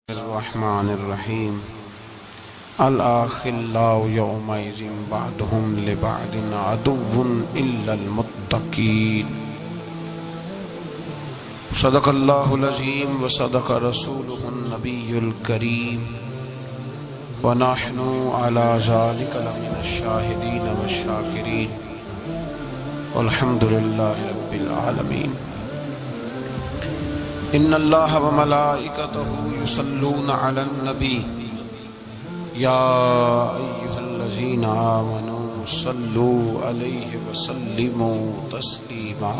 الرحمن الرحیم الآخلاء یومئذ بعضهم لبعض عدو الا المتقین صدق اللہ العظیم وصدق رسولہ النبی الکریم ونحن علی ذلک لمن الشاہدین والشاکرین والحمد للہ رب العالمین۔ ان اللہ وملائکتہ یصلون علی النبی یا ایہا الذین آمنوا صلوا علیہ وسلموا تسلیما۔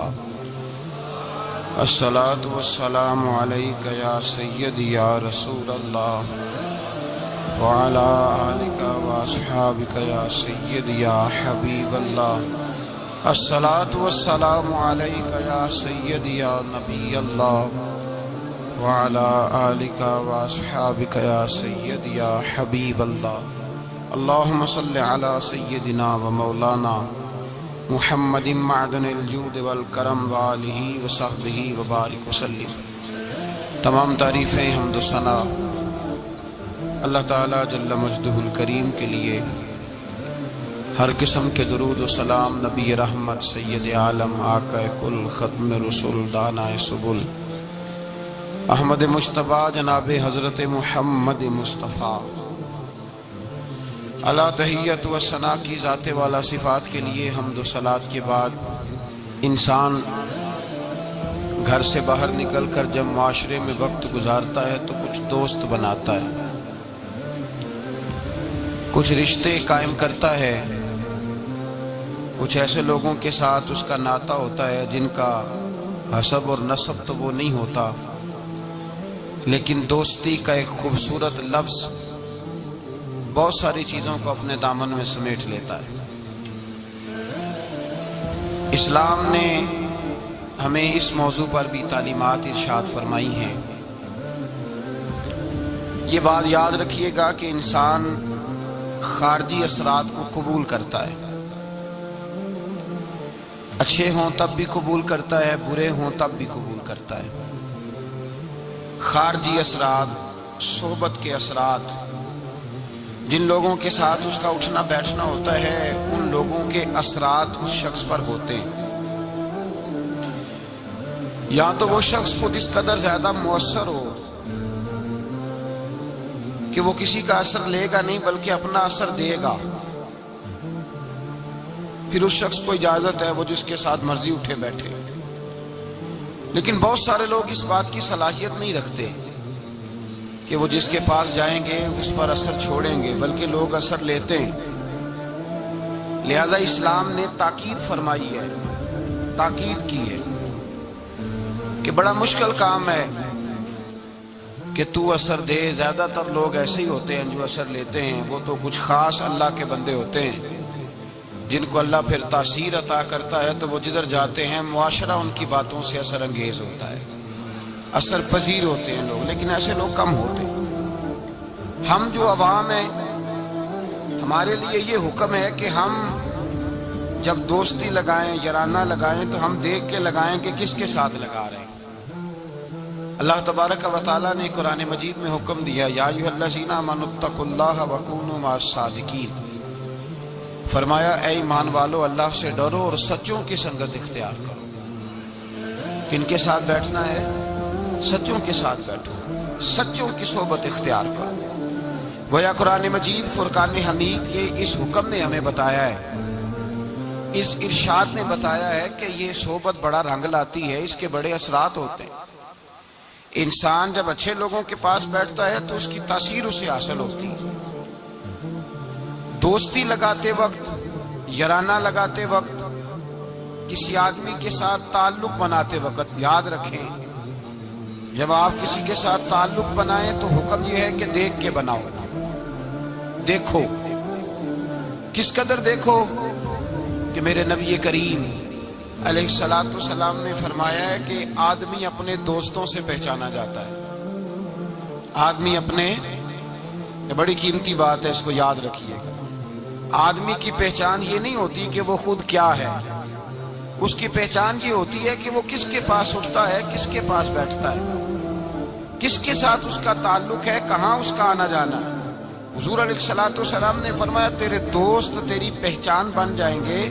الصلاۃ والسلام علیک یا سیدی یا رسول اللہ وعلی آلک واصحابک یا سیدی یا حبیب اللہ۔ الصلاۃ والسلام علیک یا سیدی یا نبی اللہ وعلی آلک واصحابک یا سیدی یا حبیب اللہ۔ اللہم صل علی سیدنا و مولانا محمد معدن الجود والکرم وآلہ وصحبہ وبارک وسلم۔ تمام تعریفیں حمد و ثنا اللہ تعالی جل مجدہ الکریم کے لیے، ہر قسم کے درود و سلام نبی رحمت سید عالم آقا کل ختم رسول دانائے سبل احمد مجتبیٰ جناب حضرت محمد مصطفیٰ علی تحیت و ثنا کی ذات والا صفات کے لیے حمد و صلات کے بعد انسان گھر سے باہر نکل کر جب معاشرے میں وقت گزارتا ہے تو کچھ دوست بناتا ہے، کچھ رشتے قائم کرتا ہے، کچھ ایسے لوگوں کے ساتھ اس کا ناطہ ہوتا ہے جن کا حسب اور نسب تو وہ نہیں ہوتا، لیکن دوستی کا ایک خوبصورت لفظ بہت ساری چیزوں کو اپنے دامن میں سمیٹ لیتا ہے۔ اسلام نے ہمیں اس موضوع پر بھی تعلیمات ارشاد فرمائی ہیں۔ یہ بات یاد رکھیے گا کہ انسان خارجی اثرات کو قبول کرتا ہے، اچھے ہوں تب بھی قبول کرتا ہے، برے ہوں تب بھی قبول کرتا ہے۔ خارجی اثرات، صحبت کے اثرات، جن لوگوں کے ساتھ اس کا اٹھنا بیٹھنا ہوتا ہے ان لوگوں کے اثرات اس شخص پر ہوتے ہیں۔ یا تو وہ شخص خود اس قدر زیادہ مؤثر ہو کہ وہ کسی کا اثر لے گا نہیں بلکہ اپنا اثر دے گا، پھر اس شخص کو اجازت ہے وہ جس کے ساتھ مرضی اٹھے بیٹھے۔ لیکن بہت سارے لوگ اس بات کی صلاحیت نہیں رکھتے کہ وہ جس کے پاس جائیں گے اس پر اثر چھوڑیں گے، بلکہ لوگ اثر لیتے ہیں۔ لہذا اسلام نے تاکید فرمائی ہے، تاکید کی ہے کہ بڑا مشکل کام ہے کہ تو اثر دے۔ زیادہ تر لوگ ایسے ہی ہوتے ہیں جو اثر لیتے ہیں، وہ تو کچھ خاص اللہ کے بندے ہوتے ہیں جن کو اللہ پھر تاثیر عطا کرتا ہے تو وہ جدھر جاتے ہیں معاشرہ ان کی باتوں سے اثر انگیز ہوتا ہے، اثر پذیر ہوتے ہیں لوگ، لیکن ایسے لوگ کم ہوتے ہیں۔ ہم جو عوام ہیں، ہمارے لیے یہ حکم ہے کہ ہم جب دوستی لگائیں، یارانہ لگائیں تو ہم دیکھ کے لگائیں کہ کس کے ساتھ لگا رہے ہیں۔ اللہ تبارک و تعالیٰ نے قرآن مجید میں حکم دیا، یا ایھا الذین آمنوا اتقوا اللہ وکونوا مع الصادقین، فرمایا اے ایمان والو اللہ سے ڈرو اور سچوں کی سنگت اختیار کرو۔ کن کے ساتھ بیٹھنا ہے؟ سچوں کے ساتھ بیٹھو، سچوں کی صحبت اختیار کرو۔ گویا قرآن مجید فرقان حمید کے اس حکم نے ہمیں بتایا ہے، اس ارشاد نے بتایا ہے کہ یہ صحبت بڑا رنگ لاتی ہے، اس کے بڑے اثرات ہوتے ہیں۔ انسان جب اچھے لوگوں کے پاس بیٹھتا ہے تو اس کی تاثیر اسے حاصل ہوتی ہے۔ دوستی لگاتے وقت، یارانہ لگاتے وقت، کسی آدمی کے ساتھ تعلق بناتے وقت یاد رکھیں، جب آپ کسی کے ساتھ تعلق بنائیں تو حکم یہ ہے کہ دیکھ کے بناؤ۔ دیکھو، کس قدر دیکھو کہ میرے نبی کریم علیہ السلام نے فرمایا ہے کہ آدمی اپنے دوستوں سے پہچانا جاتا ہے۔ آدمی اپنے، یہ بڑی قیمتی بات ہے، اس کو یاد رکھیے گا۔ آدمی کی پہچان یہ نہیں ہوتی کہ وہ خود کیا ہے، اس کی پہچان یہ ہوتی ہے کہ وہ کس کے پاس اٹھتا ہے، کس کے پاس بیٹھتا ہے، کس کے ساتھ اس کا تعلق ہے، کہاں اس کا آنا جانا ہے۔ حضور علیہ الصلوۃ والسلام نے فرمایا تیرے دوست تیری پہچان بن جائیں گے۔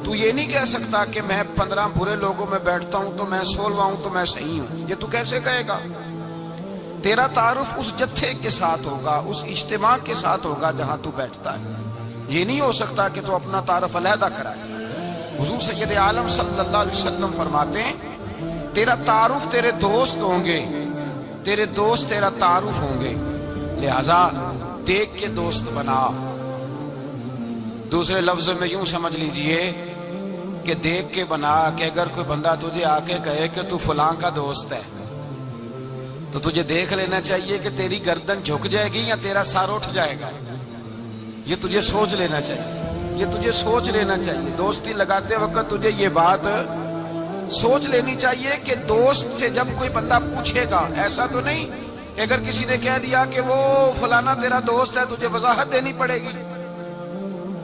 تو یہ نہیں کہہ سکتا کہ میں 15 برے لوگوں میں بیٹھتا ہوں تو میں 16واں ہوں تو میں صحیح ہوں، یہ تو کیسے کہے گا؟ تیرا تعارف اس جتھے کے ساتھ ہوگا، اس اجتماع کے ساتھ ہوگا جہاں تو بیٹھتا ہے۔ یہ نہیں ہو سکتا کہ تو اپنا تعارف علیحدہ کرائے۔ حضور سید عالم صلی اللہ علیہ وسلم فرماتے ہیں تیرا تعارف تیرے دوست ہوں گے، تیرے دوست تیرا تعارف ہوں گے، لہذا دیکھ کے دوست بنا۔ دوسرے لفظ میں یوں سمجھ لیجئے کہ دیکھ کے بنا، کہ اگر کوئی بندہ تجھے آ کے کہے کہ تو فلاں کا دوست ہے تو تجھے دیکھ لینا چاہیے کہ تیری گردن جھک جائے گی یا تیرا سر اٹھ جائے گا۔ یہ تجھے سوچ لینا چاہیے، یہ تجھے سوچ لینا چاہیے۔ دوستی لگاتے وقت تجھے یہ بات سوچ لینی چاہیے کہ دوست سے جب کوئی بندہ پوچھے گا، ایسا تو نہیں کہ اگر کسی نے کہہ دیا کہ وہ فلانا تیرا دوست ہے تجھے وضاحت دینی پڑے گی،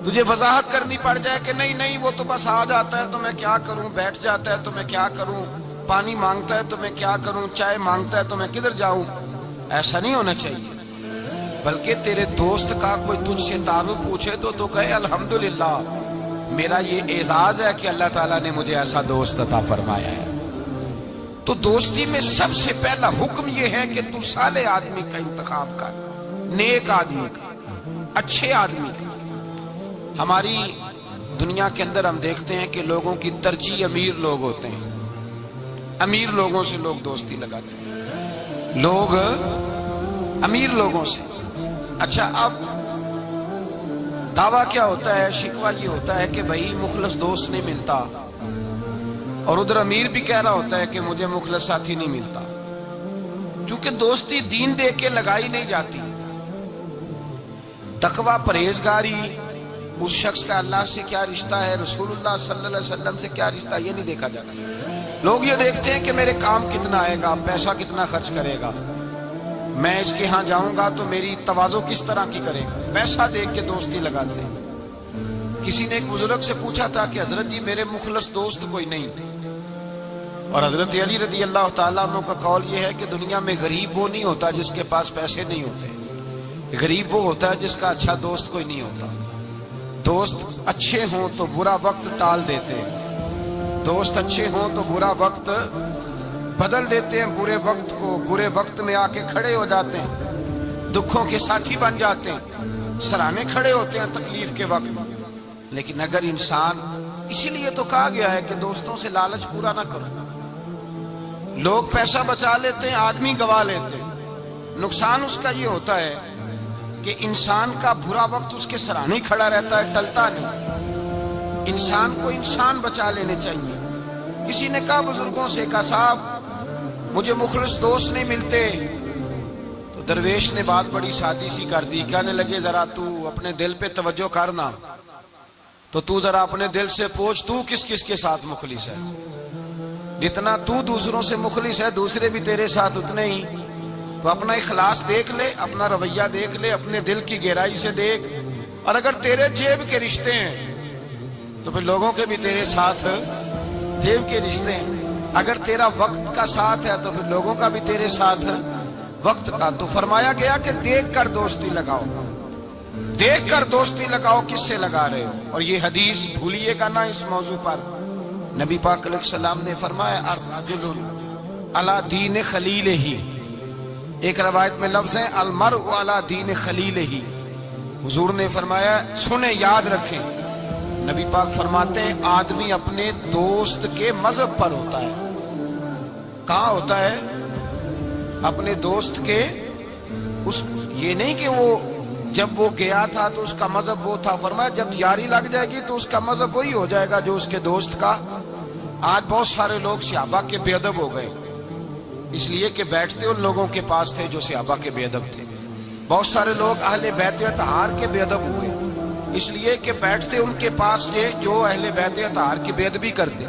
تجھے وضاحت کرنی پڑ جائے کہ نہیں نہیں وہ تو بس آ جاتا ہے تو میں کیا کروں، بیٹھ جاتا ہے تو میں کیا کروں، پانی مانگتا ہے تو میں کیا کروں، چائے مانگتا ہے تو میں کدھر جاؤں۔ ایسا نہیں ہونا چاہیے، بلکہ تیرے دوست کا کوئی تجھ سے تعارف پوچھے تو کہے الحمدللہ میرا یہ اعزاز ہے کہ اللہ تعالیٰ نے مجھے ایسا دوست عطا فرمایا ہے۔ تو دوستی میں سب سے پہلا حکم یہ ہے کہ تو صالح آدمی کا انتخاب کر، نیک آدمی کا، اچھے آدمی کا۔ ہماری دنیا کے اندر ہم دیکھتے ہیں کہ لوگوں کی ترجیح امیر لوگ ہوتے ہیں، امیر لوگوں سے لوگ دوستی لگاتے ہیں، لوگ امیر لوگوں سے۔ اچھا اب دعویٰ کیا ہوتا ہے، شکوہ یہ ہوتا ہے کہ بھائی مخلص دوست نہیں ملتا، اور ادھر امیر بھی کہہ رہا ہوتا ہے کہ مجھے مخلص ساتھی نہیں ملتا، کیونکہ دوستی دین دے کے لگائی نہیں جاتی۔ تقویٰ پرہیزگاری، اس شخص کا اللہ سے کیا رشتہ ہے، رسول اللہ صلی اللہ علیہ وسلم سے کیا رشتہ، یہ نہیں دیکھا جاتا۔ لوگ یہ دیکھتے ہیں کہ میرے کام کتنا آئے گا، پیسہ کتنا خرچ کرے گا، میں اس کے ہاں جاؤں گا تو میری تواضع کس طرح کی کرے گا، پیسہ دیکھ کے دوستی لگاتے ہیں۔ کسی نے ایک بزرگ سے پوچھا تھا کہ حضرت جی میرے مخلص دوست کوئی نہیں، اور حضرت علی رضی اللہ تعالیٰ عنہ کا قول یہ ہے کہ دنیا میں غریب وہ نہیں ہوتا جس کے پاس پیسے نہیں ہوتے، غریب وہ ہوتا ہے جس کا اچھا دوست کوئی نہیں ہوتا۔ دوست اچھے ہوں تو برا وقت ٹال دیتے ہیں، دوست اچھے ہوں تو برا وقت بدل دیتے ہیں، برے وقت کو برے وقت میں آ کے کھڑے ہو جاتے ہیں، دکھوں کے ساتھی بن جاتے ہیں، سرانے کھڑے ہوتے ہیں تکلیف کے وقت۔ لیکن اگر انسان، اسی لیے تو کہا گیا ہے کہ دوستوں سے لالچ پورا نہ کرو۔ لوگ پیسہ بچا لیتے ہیں، آدمی گوا لیتے ہیں۔ نقصان اس کا یہ ہوتا ہے کہ انسان کا برا وقت اس کے سرانے کھڑا رہتا ہے، ٹلتا نہیں۔ انسان کو انسان بچا لینے چاہیے۔ کسی نے کہا بزرگوں سے، کہا صاحب مجھے مخلص دوست نہیں ملتے، تو درویش نے بات بڑی سادی سی کر دی، کہنے لگے ذرا تو اپنے دل پہ توجہ کرنا، تو ذرا اپنے دل سے پوچھ تو کس کس کے ساتھ مخلص ہے۔ جتنا تو دوسروں سے مخلص ہے دوسرے بھی تیرے ساتھ اتنے ہی۔ تو اپنا اخلاص دیکھ لے، اپنا رویہ دیکھ لے، اپنے دل کی گہرائی سے دیکھ، اور اگر تیرے جیب کے رشتے ہیں تو پھر لوگوں کے بھی تیرے ساتھ جیب کے رشتے ہیں۔ اگر تیرا وقت کا ساتھ ہے تو پھر لوگوں کا بھی تیرے ساتھ وقت کا۔ تو فرمایا گیا کہ دیکھ کر دوستی لگاؤ، دیکھ کر دوستی لگاؤ کس سے لگا رہے ہو۔ اور یہ حدیث بھولیے گا نا اس موضوع پر، نبی پاک علیہ السلام نے فرمایا الرجل علی دین خلیلہ، ایک روایت میں لفظ ہے المرء علی دین خلیلہ۔ حضور نے فرمایا سنیں، یاد رکھیں، نبی پاک فرماتے ہیں آدمی اپنے دوست کے مذہب پر ہوتا ہے۔ کہاں ہوتا ہے؟ اپنے دوست کے یہ نہیں کہ وہ جب وہ گیا تھا تو اس کا مذہب وہ تھا، فرمایا جب یاری لگ جائے گی تو اس کا مذہب وہی ہو جائے گا جو اس کے دوست کا۔ آج بہت سارے لوگ صحابہ کے بے ادب ہو گئے، اس لیے کہ بیٹھتے ان لوگوں کے پاس تھے جو صحابہ کے بے ادب تھے۔ بہت سارے لوگ اہل بیت اطہار کے بے ادب ہوئے، اس لیے کہ بیٹھتے ان کے پاس تھے جو اہل بیت اطہار کی بے ادبی کرتے۔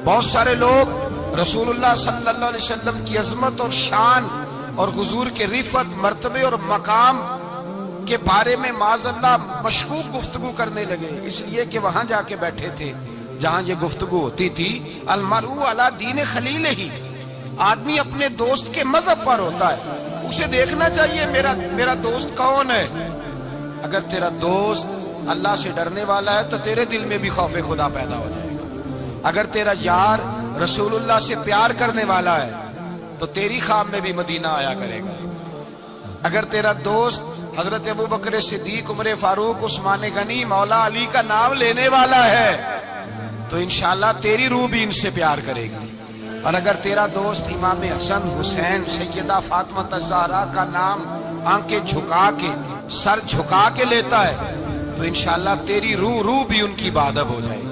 بہت سارے لوگ رسول اللہ صلی اللہ علیہ وسلم کی عظمت اور شان اور حضور کے رفعت، مرتبے اور مقام کے بارے میں معاذ اللہ مشکوک گفتگو کرنے لگے، اس لیے کہ وہاں جا کے بیٹھے تھے جہاں یہ گفتگو ہوتی تھی۔ المرء علی دین خلیلہ، آدمی اپنے دوست کے مذہب پر ہوتا ہے، اسے دیکھنا چاہیے میرا دوست کون ہے۔ اگر تیرا دوست اللہ سے ڈرنے والا ہے تو تیرے دل میں بھی خوف خدا پیدا ہو جائے گا۔ اگر تیرا یار رسول اللہ سے پیار کرنے والا ہے تو تیری خواب میں بھی مدینہ آیا کرے گا۔ اگر تیرا دوست حضرت ابو بکر صدیق، عمر فاروق، عثمان غنی، مولا علی کا نام لینے والا ہے تو انشاءاللہ تیری روح بھی ان سے پیار کرے گی۔ اور اگر تیرا دوست امام حسن، حسین، سیدہ فاطمہ الزہرا کا نام آنکھیں جھکا کے، سر جھکا کے لیتا ہے تو انشاءاللہ تیری روح بھی ان کی بادب ہو جائے گی۔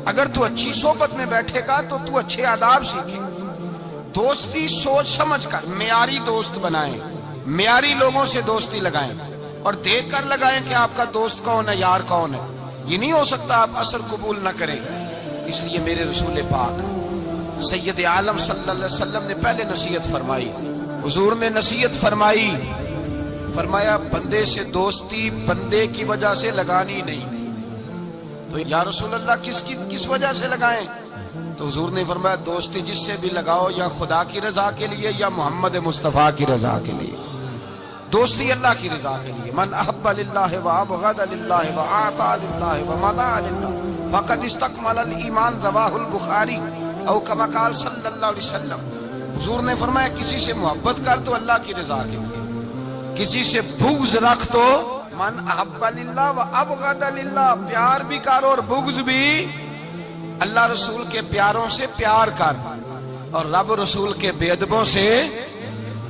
اگر تو اچھی صحبت میں بیٹھے گا تو اچھے آداب سیکھے۔ دوستی سوچ سمجھ کر معیاری دوست بنائیں، معیاری لوگوں سے دوستی لگائیں اور دیکھ کر لگائیں کہ آپ کا دوست کون ہے، یار کون ہے۔ یہ نہیں ہو سکتا آپ اثر قبول نہ کریں۔ اس لیے میرے رسول پاک سید عالم صلی اللہ علیہ وسلم نے پہلے نصیحت فرمائی، حضور نے نصیحت فرمایا بندے سے دوستی بندے کی وجہ سے لگانی نہیں۔ تو یا رسول اللہ کس وجہ سے لگائیں؟ تو حضور نے فرمایا دوستی جس سے بھی لگاؤ یا خدا کی رضا کے لیے یا محمد مصطفیٰ کی رضا کے لیے۔ دوستی اللہ کی رضا کے لیے۔ من احب للہ وابغض للہ واعطى للہ ومنع للہ فقد استکمل الایمان، رواہ البخاری او کما قال صلی اللہ علیہ وسلم۔ حضور نے فرمایا کسی سے محبت کر تو اللہ کی رضا کے لیے، کسی سے بغض رکھ تو من احب للہ وابغض للہ، پیار بھی کر اور بغض بھی اللہ رسول کے پیاروں سے پیار کر اور رب رسول کے بے ادبوں سے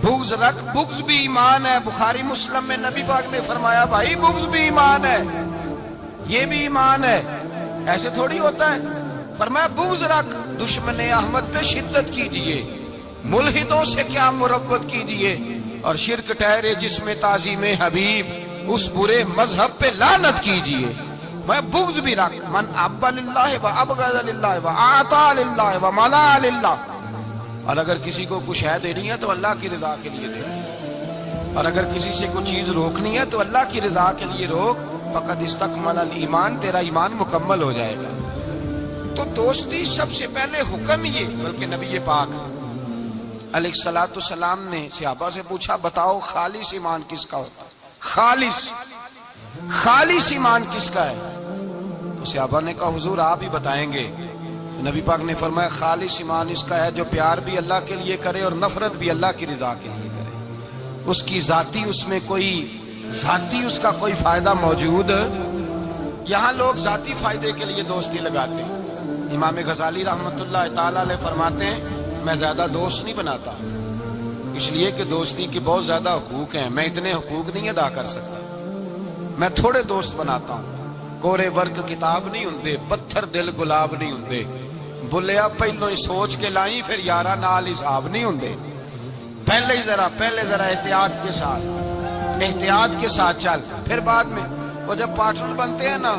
بغض رکھ۔ بغض بھی ایمان ہے۔ بخاری مسلم میں نبی پاک نے فرمایا بھائی بغض بھی ایمان ہے، یہ بھی ایمان ہے، ایسے تھوڑی ہوتا ہے۔ فرمایا بغض رکھ، دشمن احمد پہ شدت کیجئے، ملحدوں سے کیا مربت کیجئے، اور شرک ٹھہرے جس میں تعظیم حبیب، اس برے مذہب پہ لعنت کیجئے۔ میں بغض بھی رکھ، من احب للہ وابغض للہ واعطى للہ ومنع للہ۔ اور اگر کسی کو کچھ ہے دینی ہے تو اللہ کی رضا کے لیے دے، اور اگر کسی سے کوئی چیز روکنی ہے تو اللہ کی رضا کے لیے روک۔ فقد استکمل الایمان، تیرا ایمان مکمل ہو جائے گا۔ تو دوستی سب سے پہلے حکم یہ، بلکہ نبی پاک علیہ الصلوۃ والسلام نے صحابہ سے پوچھا بتاؤ خالص ایمان کس کا ہوتا ہے؟ خالص ایمان کس کا ہے؟ تو صحابہ نے کہا حضور آپ ہی بتائیں گے۔ تو نبی پاک نے فرمایا خالص ایمان اس کا ہے جو پیار بھی اللہ کے لیے کرے اور نفرت بھی اللہ کی رضا کے لیے کرے، اس کی ذاتی اس میں کوئی ذاتی اس کا کوئی فائدہ موجود۔ یہاں لوگ ذاتی فائدے کے لیے دوستی لگاتے ہیں۔ امام غزالی رحمۃ اللہ تعالی علیہ فرماتے ہیں میں زیادہ دوست نہیں بناتا، اس لیے کہ دوستی کے بہت زیادہ حقوق ہیں، میں اتنے حقوق نہیں ادا کر سکتا، میں تھوڑے دوست بناتا ہوں۔ کورے ورگ کتاب نہیں ہوندے، پتھر دل گلاب نہیں ہوندے، بلیا پہلو ہی سوچ کے لائی پھر یارہ نال حساب نہیں ہوندے۔ پہلے ذرا احتیاط کے ساتھ چل، پھر بعد میں وہ جب پارٹنر بنتے ہیں نا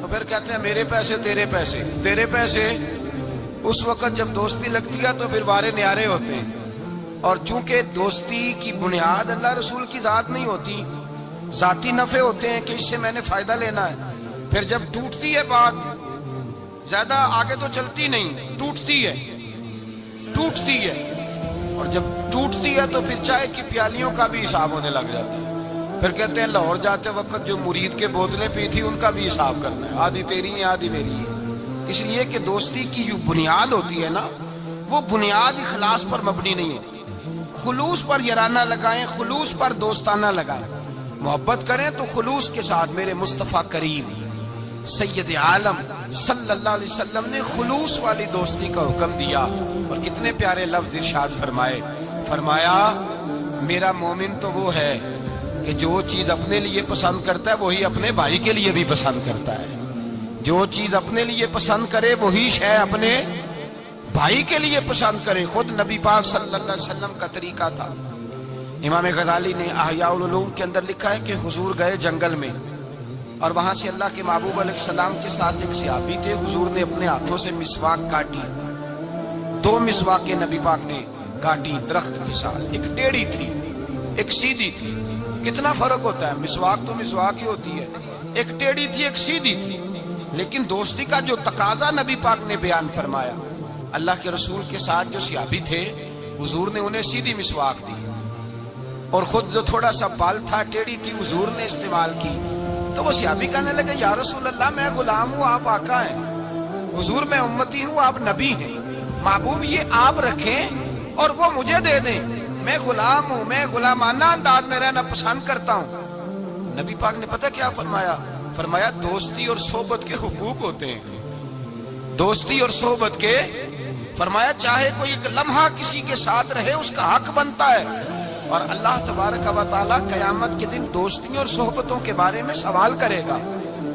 تو پھر کہتے ہیں میرے پیسے تیرے پیسے۔ اس وقت جب دوستی لگتی ہے تو پھر وارے نیارے ہوتے ہیں۔ اور چونکہ دوستی کی بنیاد اللہ رسول کی ذات نہیں ہوتی، ذاتی نفع ہوتے ہیں کہ اس سے میں نے فائدہ لینا ہے، پھر جب ٹوٹتی ہے بات زیادہ آگے تو چلتی نہیں، ٹوٹتی ہے، اور جب ٹوٹتی ہے تو پھر چائے کی پیالیوں کا بھی حساب ہونے لگ جاتا ہے۔ پھر کہتے ہیں لاہور جاتے وقت جو مرید کے بوتلیں پی تھی ان کا بھی حساب کرنا ہے، آدھی تیری ہے آدھی میری ہے۔ اس لیے کہ دوستی کی جو بنیاد ہوتی ہے نا وہ بنیاد اخلاص پر مبنی نہیں ہوتی۔ خلوص پر یارانہ لگائیں، خلوص پر دوستانہ لگائیں، محبت کریں تو خلوص کے ساتھ۔ میرے مصطفیٰ کریم سید عالم صلی اللہ علیہ وسلم نے خلوص والی دوستی کا حکم دیا، اور کتنے پیارے لفظ ارشاد فرمایا میرا مومن تو وہ ہے کہ جو چیز اپنے لیے پسند کرتا ہے وہی اپنے بھائی کے لیے بھی پسند کرتا ہے، جو چیز اپنے لیے پسند کرے وہی شے اپنے بھائی کے لیے پسند کرے۔ خود نبی پاک صلی اللہ علیہ وسلم کا طریقہ تھا۔ امام غزالی نے احیاء العلوم کے اندر لکھا ہے کہ حضور گئے جنگل میں، اور وہاں سے اللہ کے محبوب علیہ السلام کے ساتھ ایک صحابی تھے۔ حضور نے اپنے ہاتھوں سے مسواک کاٹی، 2 مسواکیں نبی پاک نے کاٹی درخت کے ساتھ، ایک ٹیڑھی تھی ایک سیدھی تھی۔ کتنا فرق ہوتا ہے، مسواک تو مسواک ہی ہوتی ہے، ایک ٹیڑھی تھی ایک سیدھی تھی، لیکن دوستی کا جو تقاضا نبی پاک نے بیان فرمایا۔ اللہ کے رسول کے ساتھ جو صحابی تھے حضور نے انہیں سیدھی مسواک دی، اور خود جو تھوڑا سا بال تھا، ٹیڑھی تھی، حضور نے استعمال کی۔ تو وہ صحابی کہنے لگے یا رسول اللہ میں غلام ہوں، آپ آقا ہیں، حضور میں امتی ہوں، آپ نبی ہیں، محبوب یہ آپ رکھیں اور وہ مجھے دے دیں، میں غلام ہوں، میں غلامانہ انداز میں رہنا پسند کرتا ہوں۔ نبی پاک نے پتہ کیا فرمایا؟ فرمایا دوستی اور صحبت کے حقوق ہوتے ہیں، دوستی اور صحبت کے، فرمایا چاہے کوئی ایک لمحہ کسی کے ساتھ رہے اس کا حق بنتا ہے، اور اللہ تبارک و تعالیٰ قیامت کے دن دوستی اور صحبتوں کے بارے میں سوال کرے گا۔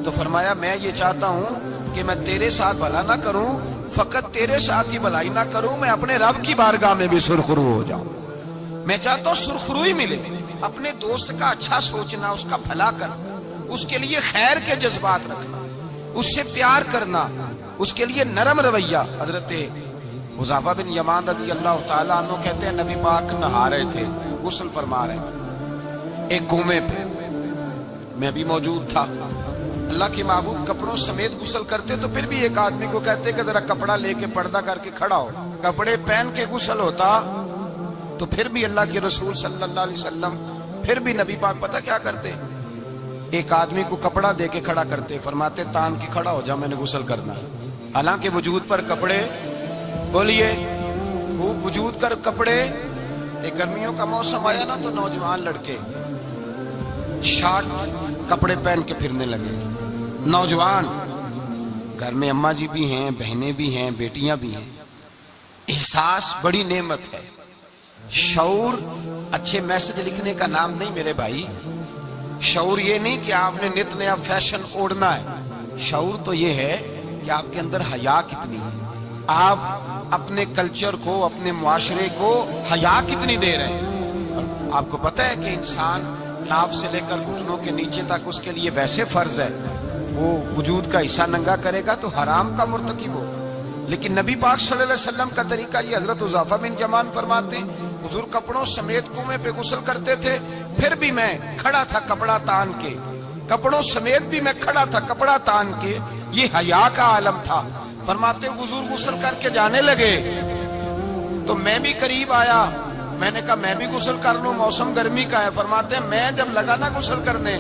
تو فرمایا میں یہ چاہتا ہوں کہ میں تیرے ساتھ بھلا نہ کروں، فقط تیرے ساتھ ہی بھلائی نہ کروں، میں اپنے رب کی بارگاہ میں بھی سرخرو ہو جاؤں۔ میں چاہتا ہوں سرخروئی ملے، اپنے دوست کا اچھا سوچنا، اس کا بھلا کرنا، اس کے لیے خیر کے جذبات رکھنا، اس سے پیار کرنا، اس کے لیے نرم رویہ۔ حضرت حذیفہ بن یمان رضی اللہ تعالیٰ عنہ کہتے ہیں نبی پاک نہا رہے تھے، غسل فرما رہے تھے ایک کنویں پہ، میں بھی موجود تھا۔ اللہ کے محبوب کپڑوں سمیت غسل کرتے تو پھر بھی ایک آدمی کو کہتے کہ ذرا کپڑا لے کے پردہ کر کے کھڑا ہو، کپڑے پہن کے غسل ہوتا تو پھر بھی اللہ کے رسول صلی اللہ علیہ وسلم، پھر بھی نبی پاک پتہ کیا کرتے؟ ایک آدمی کو کپڑا دے کے کھڑا کرتے، فرماتے تان کی کھڑا ہو جا، میں نے غسل کرنا۔ حالانکہ وجود پر کپڑے، بولیے وجود کر کپڑے، ایک گرمیوں کا موسم آیا نا تو نوجوان لڑکے شارٹ کپڑے پہن کے پھرنے لگے، نوجوان، گھر میں اماں جی بھی ہیں، بہنیں بھی ہیں، بیٹیاں بھی ہیں۔ احساس بڑی نعمت ہے، شعور اچھے میسج لکھنے کا نام نہیں میرے بھائی، شعور یہ نہیں کہ آپ نے نت نیا فیشن اوڑھنا ہے، شعور تو یہ ہے کہ آپ کے اندر حیا کتنی ہے، آپ اپنے کلچر کو، اپنے معاشرے کو حیا کتنی دے رہے ہیں۔ آپ کو پتہ ہے کہ انسان ناف سے لے کر گھٹنوں کے نیچے تک اس کے لیے ویسے فرض ہے، وہ وجود کا حصہ ننگا کرے گا تو حرام کا مرتکب ہو، لیکن نبی پاک صلی اللہ علیہ وسلم کا طریقہ یہ۔ حضرت حذیفہ بن یمان فرماتے حضور کپڑوں سمیت کنویں پہ غسل کرتے تھے، پھر بھی میں کھڑا تھا کپڑا تان کے، کپڑوں سمیت بھی میں کھڑا تھا کپڑا تان کے، یہ حیا کا عالم تھا۔ فرماتے حضور غسل کر کے جانے لگے تو میں بھی قریب آیا، میں نے کہا میں بھی غسل کر لوں، موسم گرمی کا ہے۔ فرماتے ہیں میں جب لگا نا غسل کرنے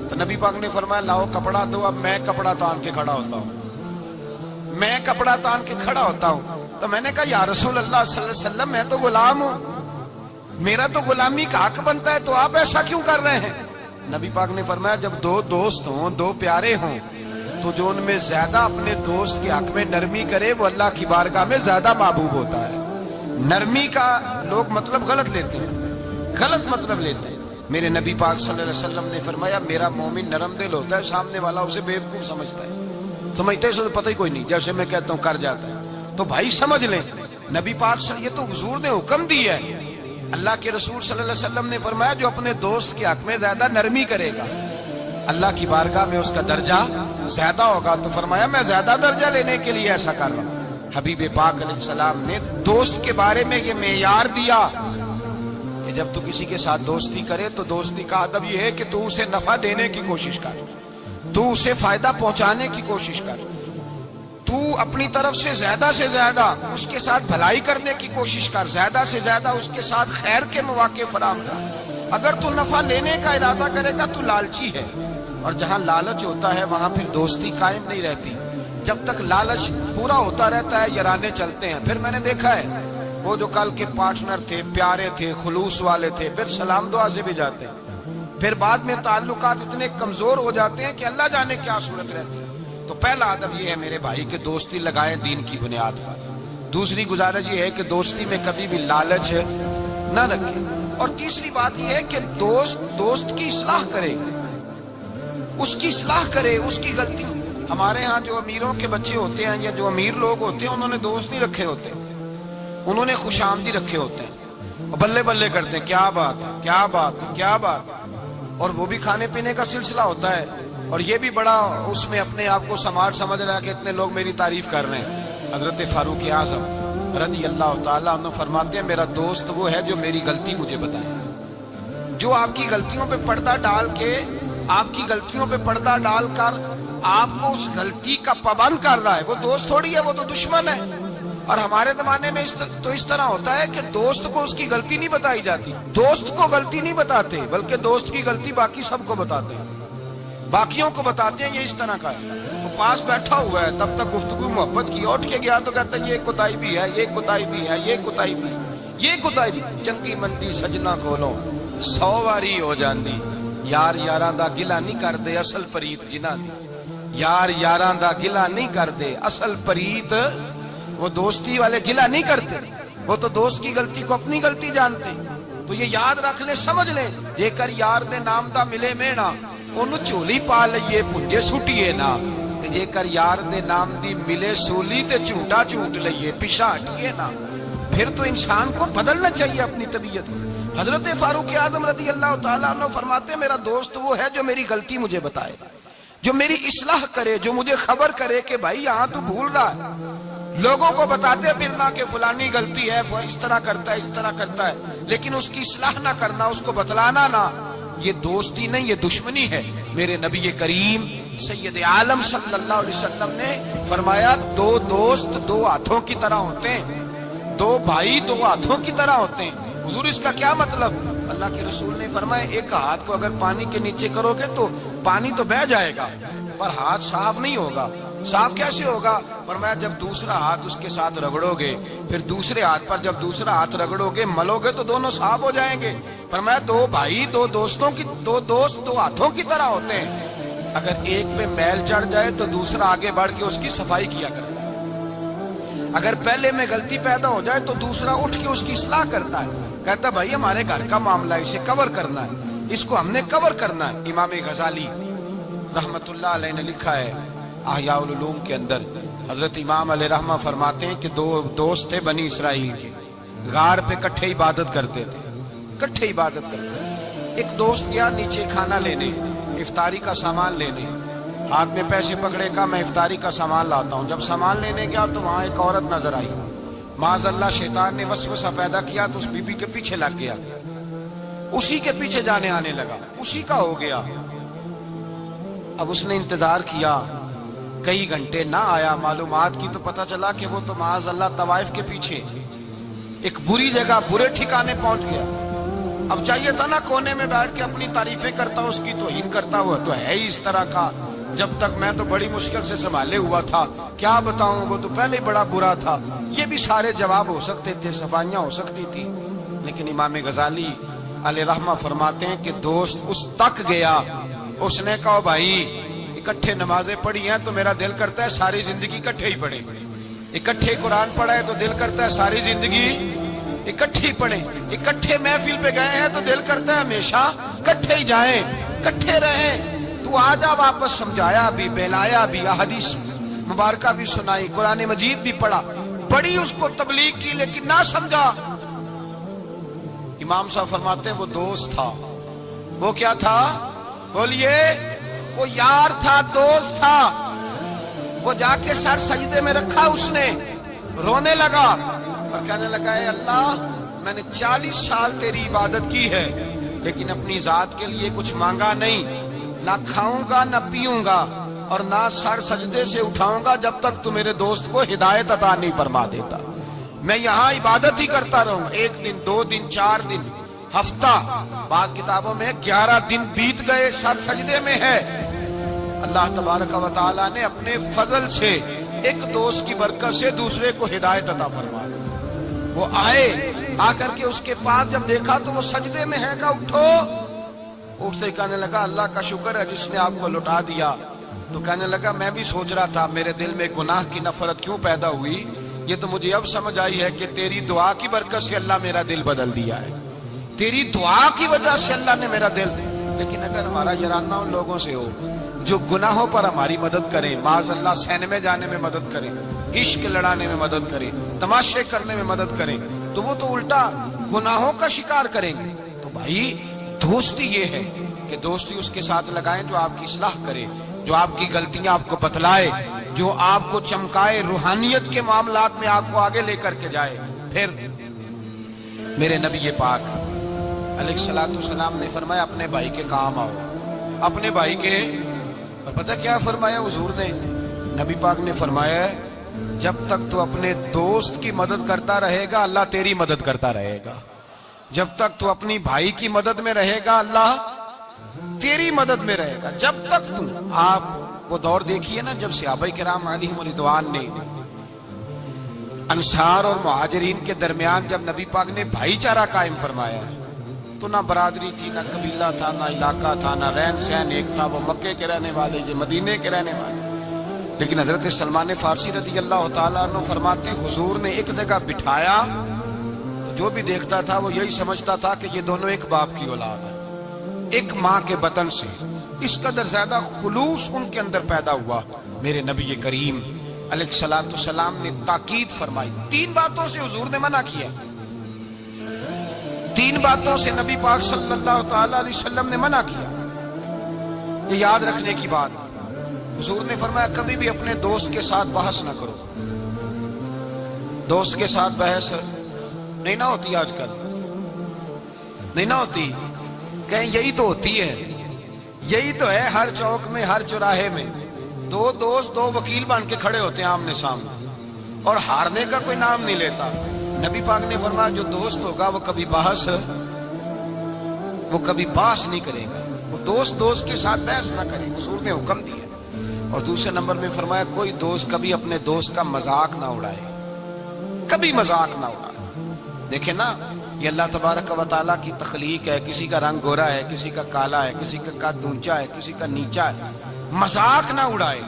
تو نبی پاک نے فرمایا لاؤ کپڑا دو، اب میں کپڑا تان کے کھڑا ہوتا ہوں، میں کپڑا تان کے کھڑا ہوتا ہوں۔ تو میں نے کہا یا رسول اللہ صلی اللہ علیہ وسلم میں تو غلام ہوں، میرا تو غلامی کا حق بنتا ہے، تو آپ ایسا کیوں کر رہے ہیں؟ نبی پاک نے فرمایا جب دو دوست ہوں، دو پیارے ہوں، تو جو ان میں زیادہ اپنے دوست کے حق میں نرمی کرے وہ اللہ کی بارگاہ میں زیادہ محبوب ہوتا ہے۔ نرمی کا لوگ مطلب غلط لیتے ہیں، غلط مطلب لیتے ہیں۔ میرے نبی پاک صلی اللہ علیہ وسلم نے فرمایا میرا مومن نرم دل ہوتا ہے، سامنے والا اسے بیوقوف سمجھتا ہے، سمجھتے اسے تو پتہ ہی کوئی نہیں، جیسے میں کہتا ہوں کر جاتا ہے۔ تو بھائی سمجھ لیں نبی پاک یہ تو حضور نے حکم دی ہے، اللہ کے رسول صلی اللہ علیہ وسلم نے فرمایا جو اپنے دوست کے حق میں زیادہ نرمی کرے گا اللہ کی بارگاہ میں اس کا درجہ زیادہ ہوگا۔ تو فرمایا میں زیادہ درجہ لینے کے لیے ایسا کر رہا ہوں۔ حبیب پاک علیہ السلام نے دوست کے بارے میں یہ معیار دیا کہ جب تو کسی کے ساتھ دوستی کرے تو دوستی کا ادب یہ ہے کہ تو اسے نفع دینے کی کوشش کر، تو اسے فائدہ پہنچانے کی کوشش کر، تو اپنی طرف سے زیادہ اس کے ساتھ بھلائی کرنے کی کوشش کر، زیادہ سے زیادہ اس کے ساتھ خیر کے مواقع فراہم کر۔ اگر تو نفع لینے کا ارادہ کرے گا تو لالچی ہے، اور جہاں لالچ ہوتا ہے وہاں پھر دوستی قائم نہیں رہتی۔ جب تک لالچ پورا ہوتا رہتا ہے یارانے چلتے ہیں۔ پھر میں نے دیکھا ہے وہ جو کل کے پارٹنر تھے، پیارے تھے، خلوص والے تھے، پھر سلام دعا سے بھی جاتے ہیں، پھر بعد میں تعلقات اتنے کمزور ہو جاتے ہیں کہ اللہ جانے کیا صورت رہتی ہے۔ تو پہلا ادب یہ ہے میرے بھائی کہ دوستی لگائیں دین کی بنیاد پر۔ دوسری گزارش یہ ہے کہ دوستی میں کبھی بھی لالچ نہ رکھیں، اور تیسری بات یہ ہے کہ دوست کی اصلاح کرے، اس کی اصلاح کرے، اس کی غلطی۔ ہمارے ہاں جو امیروں کے بچے ہوتے ہیں یا جو امیر لوگ ہوتے ہیں انہوں نے دوست نہیں رکھے ہوتے، انہوں نے خوش آمدی رکھے ہوتے ہیں، بلے بلے کرتے ہیں کیا بات ہے کیا بات ہے کیا بات، اور وہ بھی کھانے پینے کا سلسلہ ہوتا ہے، اور یہ بھی بڑا اس میں اپنے آپ کو سمارٹ سمجھ رہا ہے کہ اتنے لوگ میری تعریف کر رہے ہیں۔ حضرت فاروق اعظم رضی اللہ تعالیٰ عنہ فرماتے ہیں میرا دوست وہ ہے جو میری غلطی مجھے بتائے، جو آپ کی غلطیوں پہ پردہ ڈال کے، آپ کی غلطیوں پہ پردہ ڈال کر آپ کو اس غلطی کا پابند کر رہا ہے، وہ دوست تھوڑی ہے، وہ تو دشمن ہے۔ اور ہمارے زمانے میں تو اس طرح ہوتا ہے کہ دوست کو اس کی غلطی نہیں بتائی جاتی، دوست کو غلطی نہیں بتاتے بلکہ دوست کی غلطی باقی سب کو بتاتے ہیں، باقیوں کو بتاتے ہیں یہ اس طرح کا ہے۔ وہ پاس بیٹھا ہوا ہے تب تک گفتگو محبت کی، اٹھ کے گیا تو کہتا ہے یہ کوتاہی بھی ہے، یہ کوتاہی بھی ہے، یہ کوتاہی بھی، یہ کوتاہی بھی۔ چنگی مندی سجنا کولوں 100 واری ہو جاندی، یار یاراں دا گلا نہیں کردے اصل پریت جنہاں دی، یار یاراں دا گلا نہیں کردے اصل پریت، وہ دوستی والے گلا نہیں کرتے، وہ تو دوست کی غلطی کو اپنی غلطی جانتے۔ تو یہ یاد رکھ لیں، سمجھ لیں، جے کر یار دے نام دا ملے مینا انہوں چولی پا لئیے پنجے سٹیے نا، جے کر یار دے نام دی ملے سولی تے جھوٹا جھوٹ لئیے پیشا ہٹیے نا۔ پھر تو انسان کو بدلنا چاہیے اپنی طبیعت۔ حضرت فاروق اعظم رضی اللہ تعالیٰ عنہ فرماتے میرا دوست وہ ہے جو میری غلطی مجھے بتائے، جو میری اصلاح کرے، جو مجھے خبر کرے کہ بھائی یہاں تو بھول رہا ہے۔ لوگوں کو بتاتے پھرنا کہ فلانی غلطی ہے، وہ اس طرح کرتا ہے، اس طرح کرتا ہے، لیکن اس کی اصلاح نہ کرنا، اس کو بتلانا نہ، یہ دوستی نہیں، یہ دشمنی ہے۔ میرے نبی کریم سید عالم صلی اللہ علیہ وسلم نے فرمایا دو دوست دو ہاتھوں کی طرح ہوتے ہیں، دو بھائی دو ہاتھوں کی طرح ہوتے ہیں۔ حضور اس کا کیا مطلب؟ اللہ کے رسول نے فرمایا ایک ہاتھ کو اگر پانی کے نیچے کرو گے تو پانی تو بہہ جائے گا پر ہاتھ صاف نہیں ہوگا۔ صاف کیسے ہوگا؟ فرمایا جب دوسرا ہاتھ اس کے ساتھ رگڑو گے، پھر دوسرے ہاتھ پر جب دوسرا ہاتھ رگڑو گے ملو گے تو دونوں صاف ہو جائیں گے۔ فرمایا دو بھائی دو دوست دو ہاتھوں کی طرح ہوتے ہیں، اگر ایک پہ میل چڑھ جائے تو دوسرا آگے بڑھ کے اس کی صفائی کیا کرتا ہے، اگر پہلے میں غلطی پیدا ہو جائے تو دوسرا اٹھ کے اس کی اصلاح کرتا ہے، کہتا ہے بھائی ہمارے گھر کا معاملہ ہے، اسے کور کرنا ہے، اس کو ہم نے کور کرنا ہے۔ امام غزالی رحمت اللہ علیہ نے لکھا ہے احیاء العلوم کے اندر، حضرت امام علیہ رحمہ فرماتے ہیں کہ دو دوست تھے بنی اسرائیل کے، غار پہ کٹھے عبادت کرتے تھے، کٹھے عبادت کرتے تھے۔ ایک دوست گیا نیچے کھانا لینے، افطاری کا سامان لینے، ہاتھ میں پیسے پکڑے کا میں افطاری کا سامان لاتا ہوں۔ جب سامان لینے گیا تو وہاں ایک عورت نظر آئی، معاذ اللہ شیطان نے وسوسہ پیدا کیا تو اس بی بی کے پیچھے لگ گیا، اسی کے پیچھے جانے آنے لگا، اسی کا ہو گیا۔ اب اس نے انتظار کیا، کئی گھنٹے نہ آیا، معلومات کی تو پتہ چلا کہ وہ تو معاذ اللہ طوائف کے پیچھے ایک بری جگہ برے ٹھکانے پہنچ گیا۔ اب چاہیے تھا نا کونے میں بیٹھ کے اپنی تعریفیں کرتا، اس کی توہین کرتا، ہوا تو ہے ہی اس طرح کا، جب تک میں تو بڑی مشکل سے سنبھالے ہوا تھا، کیا بتاؤں وہ تو پہلے ہی بڑا برا تھا۔ یہ بھی سارے جواب ہو سکتے تھے، صفائیاں ہو سکتی تھی، لیکن امام غزالی علیہ رحمہ فرماتے ہیں کہ دوست اس تک گیا، اس نے کہا بھائی اکٹھے نمازیں پڑھی ہیں تو میرا دل کرتا ہے ساری زندگی اکٹھے ہی پڑھیں، اکٹھے قرآن پڑھا ہے تو دل کرتا ہے ساری زندگی اکٹھے ہی پڑھیں، اکٹھے محفل پہ گئے ہیں تو دل کرتا ہے ہمیشہ اکٹھے ہی جائیں، اکٹھے رہیں۔ تو آج آپ واپس سمجھایا بھی، بہلایا بھی، احادیث مبارکہ بھی سنائی، قرآن مجید بھی پڑھا، بڑی اس کو تبلیغ کی، لیکن نہ سمجھا۔ امام صاحب فرماتے ہیں وہ دوست تھا، وہ کیا تھا؟ بولیے، وہ یار تھا، دوست تھا۔ وہ جا کے سر سجدے میں رکھا، اس نے رونے لگا اور کہنے لگا اے اللہ میں نے 40 سال تیری عبادت کی ہے لیکن اپنی ذات کے لیے کچھ مانگا نہیں، نہ کھاؤں گا نہ پیوں گا اور نہ سر سجدے سے اٹھاؤں گا جب تک تو میرے دوست کو ہدایت عطا نہیں فرما دیتا۔ میں یہاں عبادت ہی کرتا رہوں، 1 دن 2 دن 4 دن ہفتہ، بعض کتابوں میں 11 دن بیت گئے، سر سجدے میں ہے۔ اللہ تبارک و تعالیٰ نے اپنے فضل سے ایک دوست کی برکت سے دوسرے کو ہدایت عطا فرما دی۔ وہ آئے، آ کر کے اس کے پاس جب دیکھا تو وہ سجدے میں ہے، کہا اٹھو۔ اٹھتے ہی کہنے لگا اللہ کا شکر ہے جس نے آپ کو لٹا دیا۔ تو کہنے لگا میں بھی سوچ رہا تھا میرے دل میں گناہ کی نفرت کیوں پیدا ہوئی، یہ تو مجھے اب سمجھ آئی ہے کہ تیری دعا کی برکت سے اللہ میرا دل بدل دیا ہے، تیری دعا کی وجہ سے اللہ نے میرا دل۔ لیکن اگر ہمارا یرانہ ان لوگوں سے ہو جو گناہوں پر ہماری مدد کریں، معاذ اللہ سینمے جانے میں مدد کریں، عشق لڑانے میں مدد کریں، تماشے کرنے میں مدد کریں، تو وہ تو الٹا گناہوں کا شکار کریں گے۔ تو بھائی دوستی یہ ہے کہ دوستی اس کے ساتھ لگائیں جو آپ کی اصلاح کرے، جو آپ کی غلطیاں آپ کو بتلائے، جو آپ کو چمکائے، روحانیت کے معاملات میں آپ کو آگے لے کر کے جائے۔ پھر میرے نبی پاک علیہ الصلوۃ والسلام نے فرمایا اپنے بھائی کے کام آؤ، اپنے بھائی کے، اور پتہ کیا فرمایا حضور نے؟ نبی پاک نے فرمایا جب تک تو اپنے دوست کی مدد کرتا رہے گا اللہ تیری مدد کرتا رہے گا. جب تک تو اپنی بھائی کی مدد میں رہے گا اللہ تیری مدد میں رہے گا. جب تک تو آپ وہ دور دیکھیے نا جب صحابہ کرام علیہم رضوان نے انصار اور مہاجرین کے درمیان جب نبی پاک نے بھائی چارہ قائم فرمایا تو نہ برادری تھی، نہ قبیلہ تھا، نہ علاقہ تھا، نہ رہن سہن ایک تھا. وہ مکے کے رہنے والے، یہ مدینے کے رہنے والے. لیکن حضرت سلمان فارسی رضی اللہ تعالیٰ عنہ فرماتے حضور نے ایک جگہ بٹھایا تو جو بھی دیکھتا تھا وہ یہی سمجھتا تھا کہ یہ دونوں ایک باپ کی اولاد ہیں، ایک ماں کے بطن سے. اس قدر زیادہ خلوص ان کے اندر پیدا ہوا. میرے نبی کریم علیہ الصلوۃ والسلام نے تاکید فرمائی. 3 باتوں سے حضور نے منع کیا. 3 باتوں سے نبی پاک صلی اللہ تعالی علیہ وسلم نے منع کیا. یہ یاد رکھنے کی بات. حضور نے فرمایا کبھی بھی اپنے دوست کے ساتھ بحث نہ کرو. دوست کے ساتھ بحث نہیں نہ ہوتی آج کل، نہیں نہ ہوتی. کہیں یہی تو ہوتی ہے، یہی تو ہے. ہر چوک میں، ہر چوراہے میں 2 دوست 2 وکیل بن کے کھڑے ہوتے ہیں آمنے سامنے اور ہارنے کا کوئی نام نہیں لیتا. نبی پاک نے فرمایا جو دوست ہوگا وہ کبھی بحث نہیں کرے گا. وہ دوست کے ساتھ بحث نہ کرے. حضور نے حکم دیا. اور دوسرے نمبر میں فرمایا کوئی دوست کبھی اپنے دوست کا مذاق نہ اڑائے، کبھی مذاق نہ اڑائے. دیکھیں نا یہ اللہ تبارک و تعالیٰ کی تخلیق ہے. کسی کا رنگ گورا ہے، کسی کا کالا ہے، کسی کا قد اونچا ہے، کسی کا نیچا ہے. مذاق نہ اڑائے.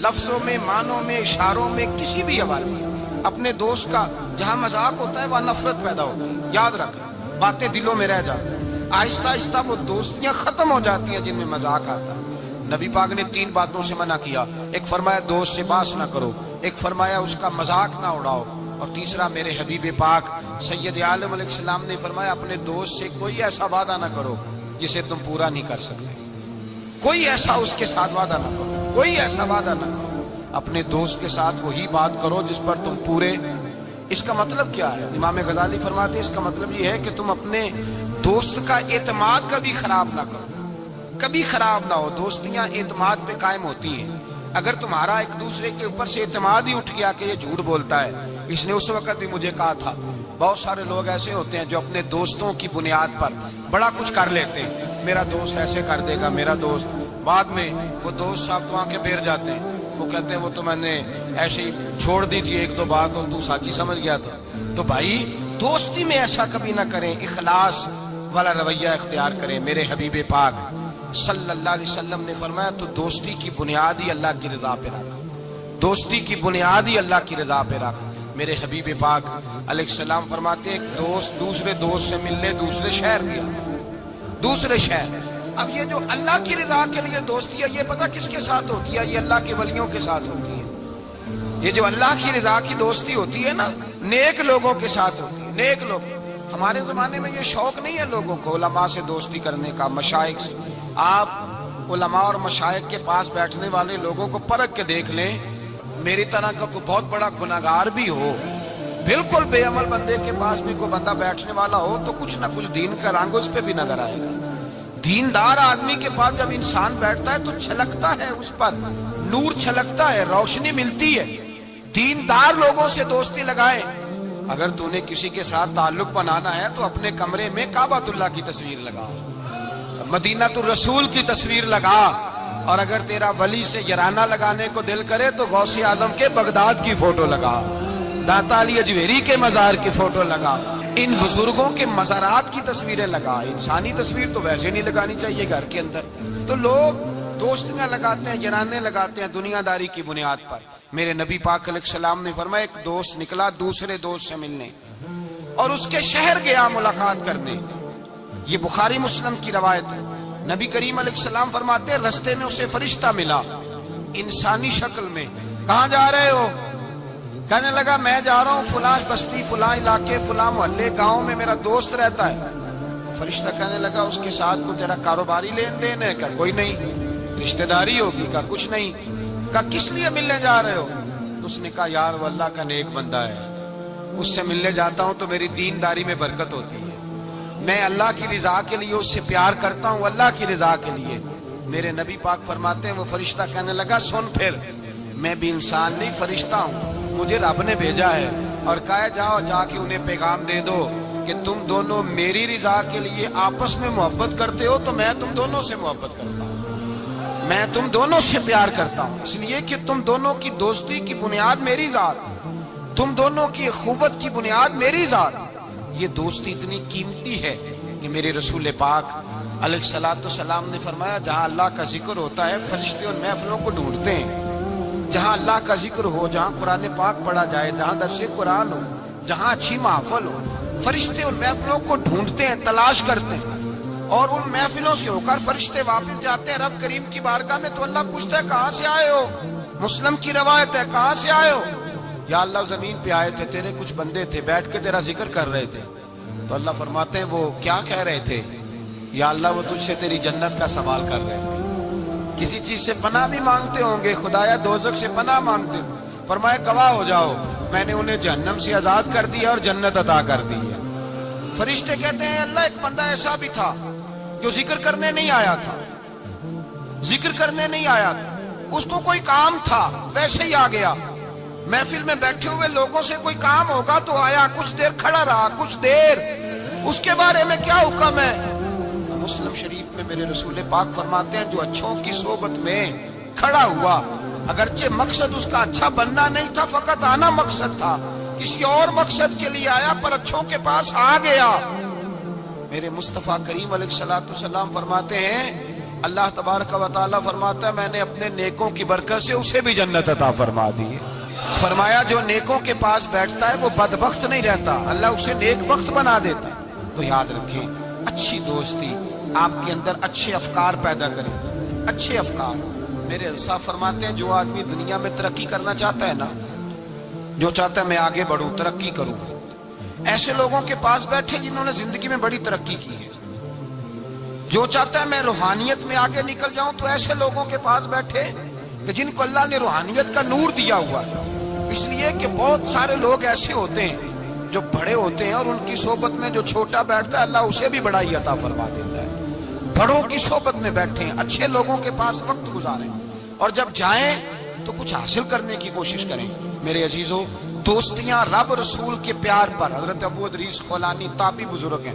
لفظوں میں، معنوں میں، اشاروں میں، کسی بھی حوالے میں اپنے دوست کا جہاں مذاق ہوتا ہے وہاں نفرت پیدا ہوتی ہے. یاد رکھ، باتیں دلوں میں رہ جاتی ہیں. آہستہ آہستہ وہ دوستیاں ختم ہو جاتی ہیں جن میں مذاق آتا ہے. نبی پاک نے 3 باتوں سے منع کیا. ایک فرمایا دوست سے بحث نہ کرو، ایک فرمایا اس کا مذاق نہ اڑاؤ، اور تیسرا میرے حبیب پاک سید عالم علیہ السلام نے فرمایا اپنے دوست سے کوئی ایسا وعدہ نہ کرو جسے تم پورا نہیں کر سکتے. کوئی ایسا اس کے ساتھ وعدہ نہ کرو، کوئی ایسا وعدہ نہ کرو. اپنے دوست کے ساتھ وہی بات کرو جس پر تم پورے. اس کا مطلب کیا ہے؟ امام غزالی فرماتے ہیں اس کا مطلب یہ ہے کہ تم اپنے دوست کا اعتماد کبھی خراب نہ کرو، کبھی خراب نہ ہو. دوستیاں اعتماد پہ قائم ہوتی ہیں. اگر تمہارا ایک دوسرے کے اوپر سے اعتماد ہی اٹھ گیا کہ یہ جھوٹ بولتا ہے، اس نے اس وقت بھی مجھے کہا تھا. بہت سارے لوگ ایسے ہوتے ہیں جو اپنے دوستوں کی بنیاد پر بڑا کچھ کر لیتے ہیں. میرا دوست ایسے کر دے گا، میرا دوست. بعد میں وہ دوست صاحب تو آنکھیں پھیر جاتے ہیں. وہ کہتے ہیں وہ تو میں نے ایسے ہی چھوڑ دی تھی 1-2 بات اور تو سچی سمجھ گیا تھا. تو بھائی دوستی میں ایسا کبھی نہ کریں. اخلاص والا رویہ اختیار کریں. میرے حبیب پاک صلی اللہ علیہ وسلم نے فرمایا تو دوستی کی بنیاد ہی اللہ کی رضا پہ رکھ. دوستی کی بنیاد ہی اللہ کی رضا پہ رکھ. میرے حبیب پاک علیہ السلام فرماتے ہیں ایک دوست دوسرے دوست سے ملنے دوسرے شہر گیا، دوسرے شہر. اب یہ جو اللہ کی رضا کے لیے دوستی ہے یہ پتہ کس کے ساتھ ہوتی ہے؟ یہ اللہ کے ولیوں کے ساتھ ہوتی ہے. یہ جو اللہ کی رضا کی دوستی ہوتی ہے نا نیک لوگوں کے ساتھ ہوتی ہے. نیک لوگ. ہمارے زمانے میں یہ شوق نہیں ہے لوگوں کو علماء سے دوستی کرنے کا، مشائخ سے. آپ علماء اور مشائخ کے پاس بیٹھنے والے لوگوں کو پرکھ کے دیکھ لیں. میری طرح کا کوئی بہت بڑا گناہگار بھی ہو، بالکل بے عمل بندے کے پاس بھی کوئی بندہ بیٹھنے والا ہو تو کچھ نہ کچھ دین کا رنگ اس پہ بھی نظر آئے گا. دیندار آدمی کے پاس جب انسان بیٹھتا ہے تو چھلکتا ہے، اس پر نور چھلکتا ہے، روشنی ملتی ہے. دیندار لوگوں سے دوستی لگائے. اگر تو نے کسی کے ساتھ تعلق بنانا ہے تو اپنے کمرے میں کعبۃ اللہ کی تصویر لگا، مدینہ الرسول کی تصویر لگا. اور اگر تیرا ولی سے یارانہ لگانے کو دل کرے تو غوث اعظم کے بغداد کی فوٹو لگا، داتا علی اجویری کے مزار کی فوٹو لگا، ان بزرگوں کے مزارات کی تصویریں لگا. انسانی تصویر تو ویسے نہیں لگانی چاہیے گھر کے اندر. تو لوگ دوستیاں لگاتے ہیں، یارانے لگاتے ہیں دنیا داری کی بنیاد پر. میرے نبی پاک علیہ السلام نے فرمایا ایک دوست نکلا دوسرے دوست سے ملنے اور اس کے شہر گیا ملاقات کرنے. یہ بخاری مسلم کی روایت ہے. نبی کریم علیہ السلام فرماتے ہیں رستے میں اسے فرشتہ ملا انسانی شکل میں. کہاں جا رہے ہو؟ کہنے لگا میں جا رہا ہوں فلاں بستی، فلاں علاقے، فلاں محلے، گاؤں میں میرا دوست رہتا ہے. فرشتہ کہنے لگا اس کے ساتھ کو تیرا کاروباری لین دین ہے؟ کہا کوئی نہیں. رشتہ داری ہوگی؟ کہا کچھ نہیں. کہا کس لیے ملنے جا رہے ہو؟ اس نے کہا یار وہ اللہ کا نیک بندہ ہے، اس سے ملنے جاتا ہوں تو میری دینداری میں برکت ہوتی ہے، میں اللہ کی رضا کے لیے اس سے پیار کرتا ہوں، اللہ کی رضا کے لیے. میرے نبی پاک فرماتے ہیں وہ فرشتہ کہنے لگا سن پھر میں بھی انسان نہیں فرشتہ ہوں، مجھے رب نے بھیجا ہے اور کہا جاؤ جا کے انہیں پیغام دے دو کہ تم دونوں میری رضا کے لیے آپس میں محبت کرتے ہو تو میں تم دونوں سے محبت کرتا ہوں، میں تم دونوں سے پیار کرتا ہوں، اس لیے کہ تم دونوں کی دوستی کی بنیاد میری ذات، تم دونوں کی اخوت کی بنیاد میری ذات۔ یہ دوستی اتنی قیمتی ہے کہ میرے رسول پاک علیہ الصلوۃ والسلام نے فرمایا جہاں اللہ کا ذکر ہوتا ہے فرشتے ان محفلوں کو ڈھونڈتے ہیں، جہاں اللہ کا ذکر ہو، جہاں قرآن پاک پڑھا جائے، جہاں درس قرآن ہو، جہاں اچھی محفل ہو، فرشتے ان محفلوں کو ڈھونڈتے ہیں، تلاش کرتے ہیں، اور ان محفلوں سے ہو کر فرشتے واپس جاتے ہیں رب کریم کی بارگاہ میں، تو اللہ پوچھتا ہے کہاں سے آئے ہو؟ مسلم کی روایت ہے کہاں سے آئے ہو؟ یا اللہ زمین پہ آئے تھے، تیرے کچھ بندے تھے بیٹھ کے تیرا ذکر کر رہے تھے۔ تو اللہ فرماتے ہیں وہ کیا کہہ رہے تھے؟ یا اللہ وہ تجھ سے تیری جنت کا سوال کر رہے تھے، کسی چیز سے پناہ بھی مانگتے ہوں گے، خدایا دوزخ سے پناہ مانگتے ہوں۔ فرمایا گواہ ہو جاؤ میں نے انہیں جہنم سے آزاد کر دیا اور جنت عطا کر دی ہے۔ فرشتے کہتے ہیں اللہ ایک بندہ ایسا بھی تھا جو ذکر کرنے نہیں آیا تھا، ذکر کرنے نہیں آیا تھا، اس کو کوئی کام تھا ویسے ہی آ گیا، محفل میں بیٹھے ہوئے لوگوں سے کوئی کام ہوگا تو آیا، کچھ دیر کھڑا رہا، کچھ دیر، اس کے بارے میں کیا حکم ہے؟ مسلم شریف میں میرے رسول پاک فرماتے ہیں جو اچھوں کی صحبت میں کھڑا ہوا، اگرچہ مقصد اس کا اچھا بننا نہیں تھا، فقط آنا مقصد تھا، کسی اور مقصد کے لیے آیا پر اچھوں کے پاس آ گیا۔ میرے مصطفیٰ کریم علیہ الصلوۃ والسلام فرماتے ہیں اللہ تبارک و تعالیٰ فرماتا ہے میں نے اپنے نیکوں کی برکت سے اسے بھی جنت عطا فرما دی ہے۔ فرمایا جو نیکوں کے پاس بیٹھتا ہے وہ بدبخت نہیں رہتا، اللہ اسے نیک بخت بنا دیتا ہے۔ تو یاد رکھیں اچھی دوستی آپ کے اندر اچھے افکار پیدا کرے، اچھے افکار۔ میرے انصاف فرماتے ہیں جو آدمی دنیا میں ترقی کرنا چاہتا ہے نا، جو چاہتا ہے میں آگے بڑھوں ترقی کروں، ایسے لوگوں کے پاس بیٹھے جنہوں نے زندگی میں بڑی ترقی کی ہے۔ جو چاہتا ہے میں روحانیت میں آگے نکل جاؤں تو ایسے لوگوں کے پاس بیٹھے کہ جن کو اللہ نے روحانیت کا نور دیا ہوا ہے۔ اس لیے کہ بہت سارے لوگ ایسے ہوتے ہیں جو بڑے ہوتے ہیں اور ان کی صحبت میں جو چھوٹا بیٹھتا ہے اللہ اسے بھی بڑائی عطا فرما دیتا ہے۔ بڑوں کی صحبت میں بیٹھیں، اچھے لوگوں کے پاس وقت گزاریں، اور جب جائیں تو کچھ حاصل کرنے کی کوشش کریں۔ میرے عزیزو دوستیاں رب رسول کے پیار پر، حضرت ابو ادریس خولانی تابعی بزرگ ہیں،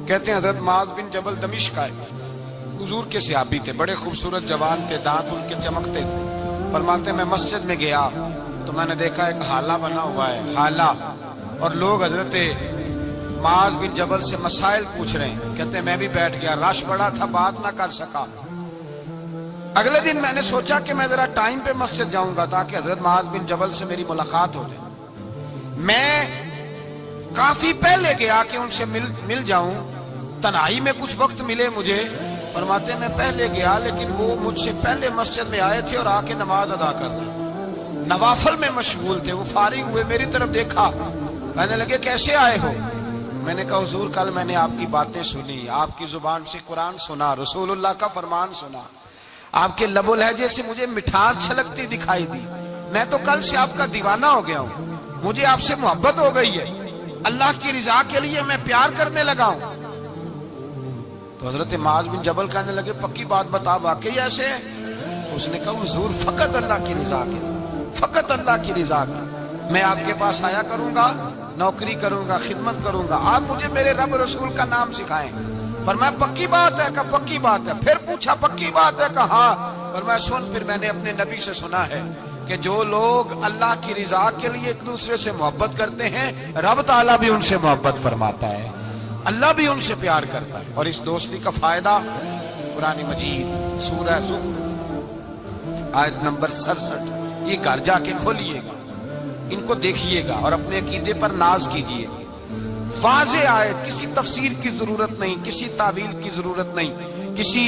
کہتے ہیں حضرت معاذ بن جبل دمشق آئے، حضور کے صحابی تھے، بڑے خوبصورت جوان تھے، دانت ان کے چمکتے تھے۔ فرماتے ہیں میں مسجد میں گیا تو میں نے دیکھا ایک حالہ بنا ہوا ہے، حالہ، اور لوگ حضرت معاذ بن جبل سے مسائل پوچھ رہے ہیں۔ کہتے ہیں میں بھی بیٹھ گیا، رش بڑا تھا، بات نہ کر سکا۔ اگلے دن میں نے سوچا کہ میں ذرا ٹائم پہ مسجد جاؤں گا تاکہ حضرت معاذ بن جبل سے میری ملاقات ہو جائے۔ میں کافی پہلے گیا کہ ان سے مل جاؤں، تنہائی میں کچھ وقت ملے مجھے۔ فرماتے ہیں میں پہلے گیا لیکن وہ مجھ سے پہلے مسجد میں آئے تھے اور آ کے نماز ادا کر دی، نوافل میں مشغول تھے۔ وہ فارغ ہوئے، میری طرف دیکھا، کہنے لگے کیسے آئے ہو؟ میں نے کہا حضور کل میں نے آپ کی باتیں سنی، آپ کی زبان سے قرآن سنا، رسول اللہ کا فرمان سنا، آپ کے لب و لہجے سے مجھے مٹھاس چھلکتی دکھائی دی، میں تو کل سے آپ کا دیوانہ ہو گیا ہوں، مجھے آپ سے محبت ہو گئی ہے، اللہ کی رضا کے لیے میں پیار کرنے لگا ہوں۔ تو حضرت معاذ بن جبل کہنے لگے پکی بات بتا، واقعی ایسے ہے؟ اس نے کہا حضور فقط اللہ کی رضا کے، فقط اللہ کی رضا کے میں آپ کے پاس آیا کروں گا، نوکری کروں گا، خدمت کروں گا، آپ مجھے میرے رب رسول کا نام سکھائیں۔ فرمایا پکی بات ہے؟ کہا پکی بات ہے۔ پھر پوچھا پکی بات ہے؟ کہا ہاں۔ فرمایا سن، پھر میں نے اپنے نبی سے سنا ہے کہ جو لوگ اللہ کی رضا کے لیے ایک دوسرے سے محبت کرتے ہیں رب تعالیٰ بھی ان سے محبت فرماتا ہے، اللہ بھی ان سے پیار کرتا ہے۔ اور اس دوستی کا فائدہ قرآن مجید سورہ زخرف آیت نمبر 67، یہ گھر جا کے کھولیے گا، ان کو دیکھیے گا اور اپنے عقیدے پر ناز کیجیے گا۔ واضح آیت، کسی تفسیر کی ضرورت نہیں، کسی تعویل کی ضرورت نہیں، کسی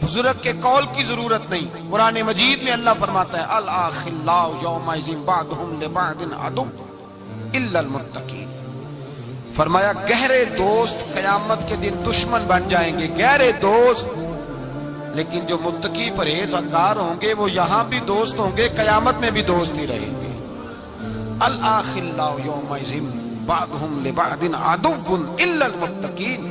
بزرگ کے قول کی ضرورت نہیں۔ قرآن مجید میں اللہ فرماتا ہے الاخلاء یومئذ بعضهم لبعض عدو الا المتقین۔ فرمایا گہرے دوست قیامت کے دن دشمن بن جائیں گے، گہرے دوست، لیکن جو متقی پرہیزگار ہوں گے وہ یہاں بھی دوست ہوں گے، قیامت میں بھی دوست ہی رہیں گے۔ الاخلاء یومئذ بعضهم لبعض عدو الا المتقین،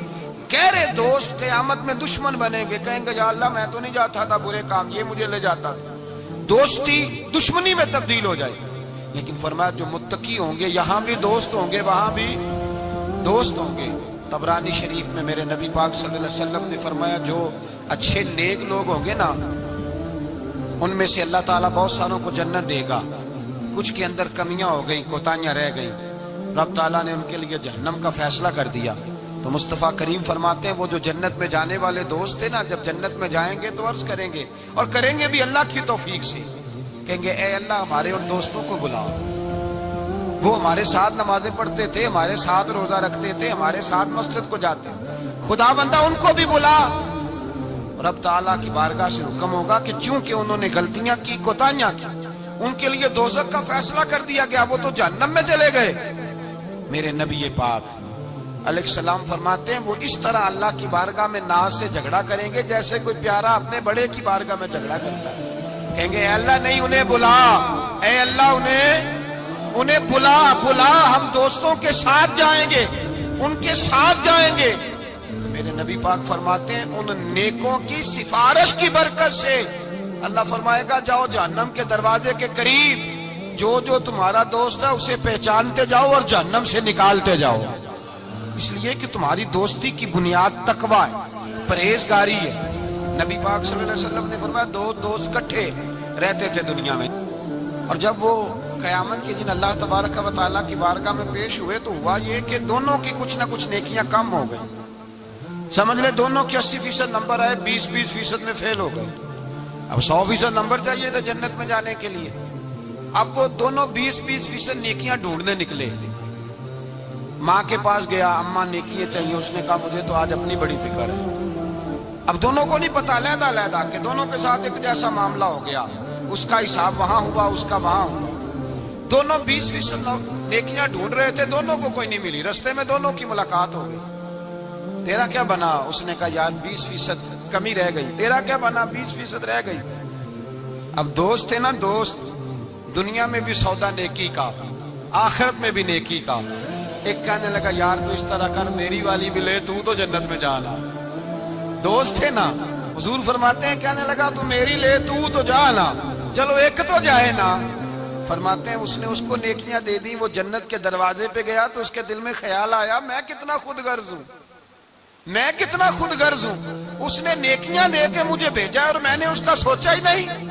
گہرے دوست قیامت میں دشمن بنیں گے، کہیں گے یا اللہ میں تو نہیں جاتا تھا برے کام، یہ مجھے لے جاتا تھا۔ دوستی دشمنی میں تبدیل ہو جائے، لیکن فرمایا جو متقی ہوں گے یہاں بھی دوست ہوں گے وہاں بھی دوست ہوں گے۔ طبرانی شریف میں میرے نبی پاک صلی اللہ علیہ وسلم نے فرمایا جو اچھے نیک لوگ ہوں گے نا ان میں سے اللہ تعالیٰ بہت ساروں کو جنت دے گا، کچھ کے اندر کمیاں ہو گئیں، کوتاہیاں رہ گئیں، رب تعالیٰ نے ان کے لیے جہنم کا فیصلہ کر دیا۔ تو مصطفیٰ کریم فرماتے ہیں وہ جو جنت میں جانے والے دوست ہیں نا جب جنت میں جائیں گے تو عرض کریں گے، اور کریں گے بھی اللہ کی توفیق سے، کہیں گے اے اللہ ہمارے اور دوستوں کو بلاؤ، وہ ہمارے ساتھ نمازیں پڑھتے تھے، ہمارے ساتھ روزہ رکھتے تھے، ہمارے ساتھ مسجد کو جاتے، خدا بندہ ان کو بھی بلا۔ رب تعالیٰ کی بارگاہ سے حکم ہوگا کہ چونکہ انہوں نے غلطیاں کی، کوتاہیاں کی، ان کے لیے دوزخ کا فیصلہ کر دیا گیا، وہ تو جہنم میں چلے گئے۔ میرے نبی پاک علیہ السلام فرماتے ہیں وہ اس طرح اللہ کی بارگاہ میں ناز سے جھگڑا کریں گے جیسے کوئی پیارا اپنے بڑے کی بارگاہ میں جھگڑا کرتا ہے، کہیں گے اے اللہ نہیں انہیں بلا، اے اللہ انہیں بلا، ہم دوستوں کے ساتھ جائیں گے، ان کے ساتھ جائیں گے۔ تو میرے نبی پاک فرماتے ہیں ان نیکوں کی سفارش کی برکت سے اللہ فرمائے گا جاؤ جہنم کے دروازے کے قریب جو تمہارا دوست ہے اسے پہچانتے جاؤ اور جہنم سے نکالتے جاؤ، اس لیے کہ تمہاری دوستی کی بنیاد تقوی ہے، پرہیزگاری ہے۔ نبی پاک صلی اللہ علیہ وسلم نے فرمایا دو دوست کٹھے رہتے تھے دنیا میں، اور جب وہ قیامت کے دن اللہ تبارک و تعالیٰ کی بارگاہ میں پیش ہوئے تو ہوا یہ کہ دونوں کی کچھ نہ کچھ نیکیاں کم ہو گئی، سمجھ لے دونوں کی 80% نمبر آئے، 20% میں فیل ہو گئے۔ اب 100% نمبر چاہیے تھا جنت میں جانے کے لیے، اب وہ دونوں 20% نیکیاں ڈھونڈنے نکلے۔ ماں کے پاس گیا، اماں نیکیاں چاہیے، اس نے کہا مجھے تو آج اپنی بڑی فکر ہے۔ اب دونوں کو نہیں پتا، علیحدہ کہ دونوں کے ساتھ ایک جیسا معاملہ ہو گیا، اس کا حساب وہاں ہوا، اس کا وہاں ہوا۔ دونوں 20% نیکیاں ڈھونڈ رہے تھے، دونوں کو کوئی نہیں ملی، رستے میں دونوں کی ملاقات ہو گئی۔ تیرا کیا بنا؟ اس نے کہا یار 20% کمی رہ گئی۔ تیرا کیا بنا؟ 20% رہ گئی۔ اب دوست ہے نا دوست، دنیا میں بھی سودا نیکی کا، آخرت میں بھی نیکی کا۔ ایک کہنے لگا یار تو اس طرح کر میری والی بھی لے، تو جنت میں جانا، دوست ہے نا۔ حضور فرماتے ہیں کہنے لگا تو میری لے، تو جانا، چلو ایک تو جائے نا۔ فرماتے ہیں اس نے اس کو نیکیاں دے دی، وہ جنت کے دروازے پہ گیا تو اس کے دل میں خیال آیا میں کتنا خود غرض ہوں، میں کتنا خود غرض ہوں، اس نے نیکیاں دے کے مجھے بھیجا اور میں نے اس کا سوچا ہی نہیں۔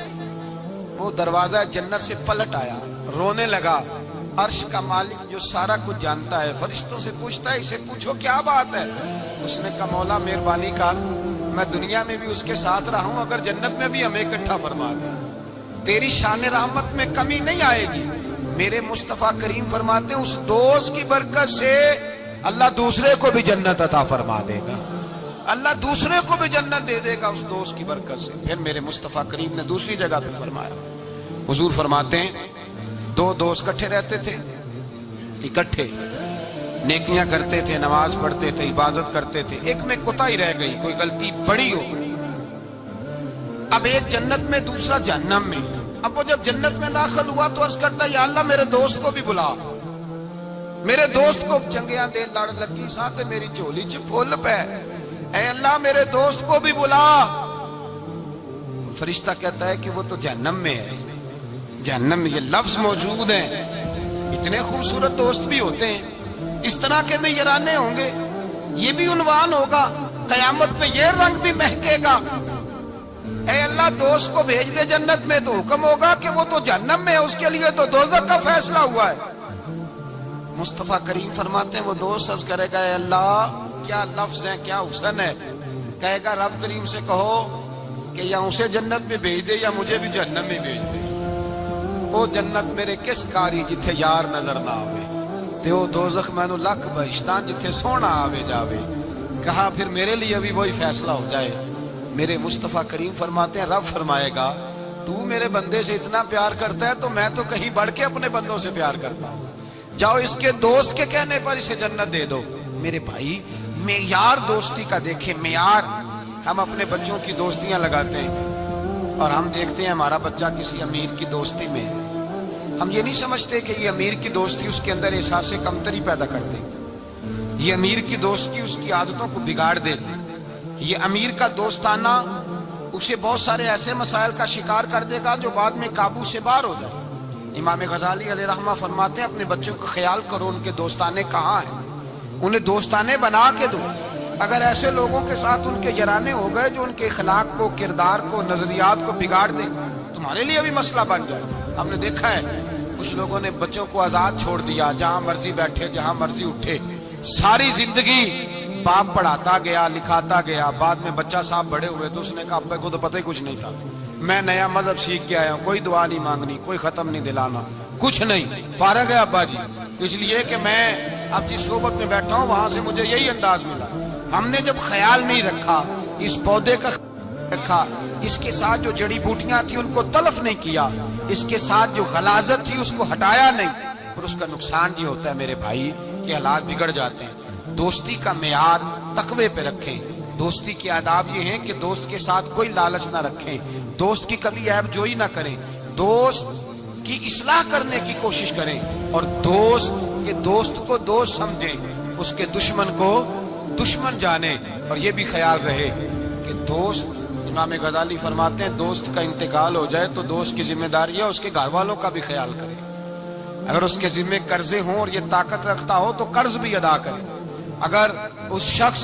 وہ دروازہ جنت سے پلٹ آیا، رونے لگا۔ عرش کا مالک جو سارا کچھ جانتا ہے فرشتوں سے پوچھتا ہے اسے پوچھو کیا بات ہے؟ اس نے کہا مولا مہربانی کر، میں دنیا میں بھی اس کے ساتھ رہا ہوں، اگر جنت میں بھی ہمیں اکٹھا فرما دے، تیری شان رحمت میں کمی نہیں آئے گی۔ میرے مصطفیٰ کریم فرماتے ہیں اس دوست کی برکت سے اللہ دوسرے کو بھی جنت عطا فرما دے گا، اللہ دوسرے کو بھی جنت دے دے گا اس دوست کی برکت سے۔ پھر میرے مصطفیٰ کریم نے دوسری جگہ پہ فرمایا، حضور فرماتے ہیں دو دوست کٹھے رہتے تھے، اکٹھے نیکیاں کرتے تھے، نماز پڑھتے تھے، عبادت کرتے تھے، ایک میں کوتاہی رہ گئی، کوئی غلطی بڑی ہو گئی، اب ایک جنت میں دوسرا جہنم میں۔ اب وہ جب جنت میں داخل ہوا تو عرض کرتا یا اللہ میرے دوست کو بھی بلا، میرے دوست کو چنگیاں دے لڑ لگی ساتھ میری چولی چ پھول پہ، اے اللہ میرے دوست کو بھی بلا۔ فرشتہ کہتا ہے کہ وہ تو جہنم میں ہے، جہنم میں یہ لفظ موجود ہیں، اتنے خوبصورت دوست بھی ہوتے ہیں، اس طرح کے میں یارانے ہوں گے، یہ بھی عنوان ہوگا، قیامت میں یہ رنگ بھی مہکے گا۔ اے اللہ دوست کو بھیج دے جنت میں، تو حکم ہوگا کہ وہ تو جہنم میں ہے، اس کے لیے تو دوزخ کا فیصلہ ہوا ہے۔ مصطفیٰ کریم فرماتے ہیں وہ دوست عرض کرے گا اے اللہ کیا لفظ ہیں، کیا حسن ہے، کہے گا رب کریم سے کہو کہ یا اسے جنت میں بھیج دے یا مجھے بھی جہنم میں بھیج دے۔ وہ جنت میرے کس کاری جتھے یار نظر نہ آوے، تے وہ دوزخ مینوں لکھ بہشتاں جتھے سونا آوے جاوے۔ کہا پھر میرے لیے بھی وہی فیصلہ ہو جائے۔ میرے مصطفیٰ کریم فرماتے ہیں رب فرمائے گا تو میرے بندے سے اتنا پیار کرتا ہے تو میں تو کہیں بڑھ کے اپنے بندوں سے پیار کرتا ہوں، جاؤ اس کے دوست کے کہنے پر اسے جنت دے دو۔ میرے بھائی معیار دوستی کا دیکھیں، معیار۔ ہم اپنے بچوں کی دوستیاں لگاتے ہیں اور ہم دیکھتے ہیں ہمارا بچہ کسی امیر کی دوستی میں ہے، ہم یہ نہیں سمجھتے کہ یہ امیر کی دوستی اس کے اندر احساس کمتری پیدا کر دے، یہ امیر کی دوستی اس کی عادتوں کو بگاڑ دے، یہ امیر کا دوستانہ اسے بہت سارے ایسے مسائل کا شکار کر دے گا جو بعد میں قابو سے باہر ہو جائے۔ امام غزالی علیہ رحمہ فرماتے ہیں اپنے بچوں کا خیال کرو ان کے دوستانے کہاں ہیں، انہیں دوستانے بنا کے دو۔ اگر ایسے لوگوں کے ساتھ ان کے یارانے ہو گئے جو ان کے اخلاق کو، کردار کو، نظریات کو بگاڑ دیں، تمہارے لیے بھی مسئلہ بن جائے۔ ہم نے دیکھا ہے کچھ لوگوں نے بچوں کو آزاد چھوڑ دیا، جہاں مرضی بیٹھے، جہاں مرضی اٹھے، ساری زندگی باپ پڑھاتا گیا، لکھاتا گیا، بعد میں بچہ صاحب بڑے ہوئے تو اس نے کہا ابا کو تو پتہ ہی کچھ نہیں تھا، میں نیا مذہب سیکھ کے آیا ہوں، کوئی دعا نہیں مانگنی، کوئی ختم نہیں دلانا، کچھ نہیں، فارغ ہے ابا جی، اس لیے کہ میں اب جس صحبت میں بیٹھا ہوں وہاں سے مجھے یہی انداز ملا۔ ہم نے جب خیال نہیں رکھا، اس پودے کا رکھا، اس کے ساتھ جو جڑی بوٹیاں تھیں ان کو تلف نہیں کیا، اس کے ساتھ جو غلاظت تھی اس کو ہٹایا نہیں، اور اس کا نقصان یہ ہوتا ہے میرے بھائی کہ حالات بگڑ جاتے ہیں۔ دوستی کا معیار تقوی پہ رکھیں، دوستی کے آداب یہ ہیں کہ دوست کے ساتھ کوئی لالچ نہ رکھیں، دوست کی کبھی عیب جوئی نہ کریں، دوست کی اصلاح کرنے کی کوشش کریں، اور دوست کو دوست سمجھیں، اس کے دشمن کو دشمن جانیں، اور یہ بھی خیال رہے کہ دوست، امام غزالی فرماتے ہیں دوست کا انتقال ہو جائے تو دوست کی ذمہ داری ہے اس کے گھر والوں کا بھی خیال کرے، اگر اس کے ذمہ قرضے ہوں اور یہ طاقت رکھتا ہو تو قرض بھی ادا کرے، اگر اس شخص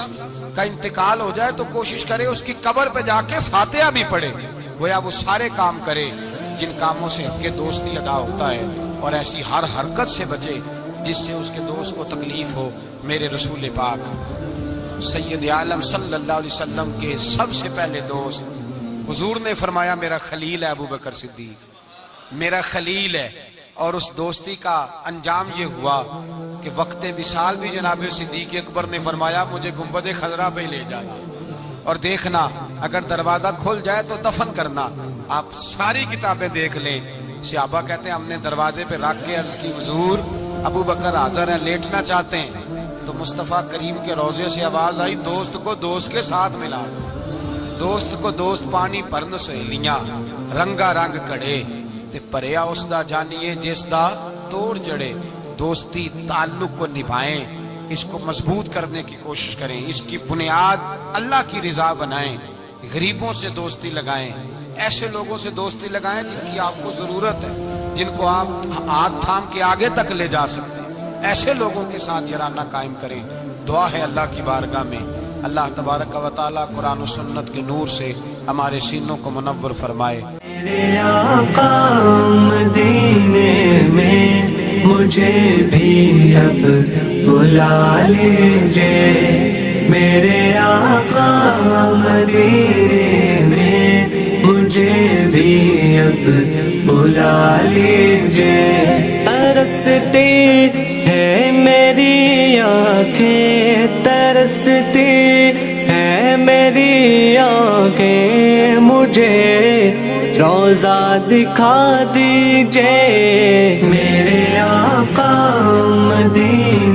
کا انتقال ہو جائے تو کوشش کرے اس کی قبر پہ جا کے فاتحہ بھی پڑھے، گویا وہ سارے کام کرے جن کاموں سے اس کے دوستی ادا ہوتا ہے، اور ایسی ہر حرکت سے بچے جس سے اس کے دوست کو تکلیف ہو۔ میرے رسول پاک سید عالم صلی اللہ علیہ وسلم کے سب سے پہلے دوست، حضور نے فرمایا میرا خلیل ہے ابو بکر صدیق، میرا خلیل ہے، اور اس دوستی کا انجام یہ ہوا کہ وقت وصال بھی جناب صدیق اکبر نے فرمایا مجھے گنبد خضرا پہ لے جانا، اور دیکھنا اگر دروازہ کھل جائے تو دفن کرنا۔ آپ ساری کتابیں دیکھ لیں، صحابہ کہتے ہیں ہم نے دروازے پہ رکھ کے عرض کی حضور ابو بکر حاضر ہیں، لیٹنا چاہتے ہیں، تو مصطفیٰ کریم کے روضے سے آواز آئی دوست کو دوست کے ساتھ ملا، دوست کو دوست پانی پرن سہیلیاں، رنگا رنگ کڑے تے پریا اس دا جانیے جس دا توڑ جڑے۔ دوستی تعلق کو نبھائیں، اس کو مضبوط کرنے کی کوشش کریں، اس کی بنیاد اللہ کی رضا بنائیں، غریبوں سے دوستی لگائیں، ایسے لوگوں سے دوستی لگائیں جن کی آپ کو ضرورت ہے، جن کو آپ ہاتھ تھام کے آگے تک لے جا سکتے ہیں، ایسے لوگوں کے ساتھ یارانہ قائم کریں۔ دعا ہے اللہ کی بارگاہ میں اللہ تبارک و تعالیٰ قرآن و سنت کے نور سے ہمارے سینوں کو منور فرمائے۔ میرے آقا مدینے میں مجھے بھی اب بلا لیجئے، میرے آقا مدینے میں مجھے بھی اب بلا لیجئے۔ ترستی ہے میری آنکھیں، ترستی ہے میری آنکھیں، مجھے روضہ دکھا دیجئے، میرے آقا مدینے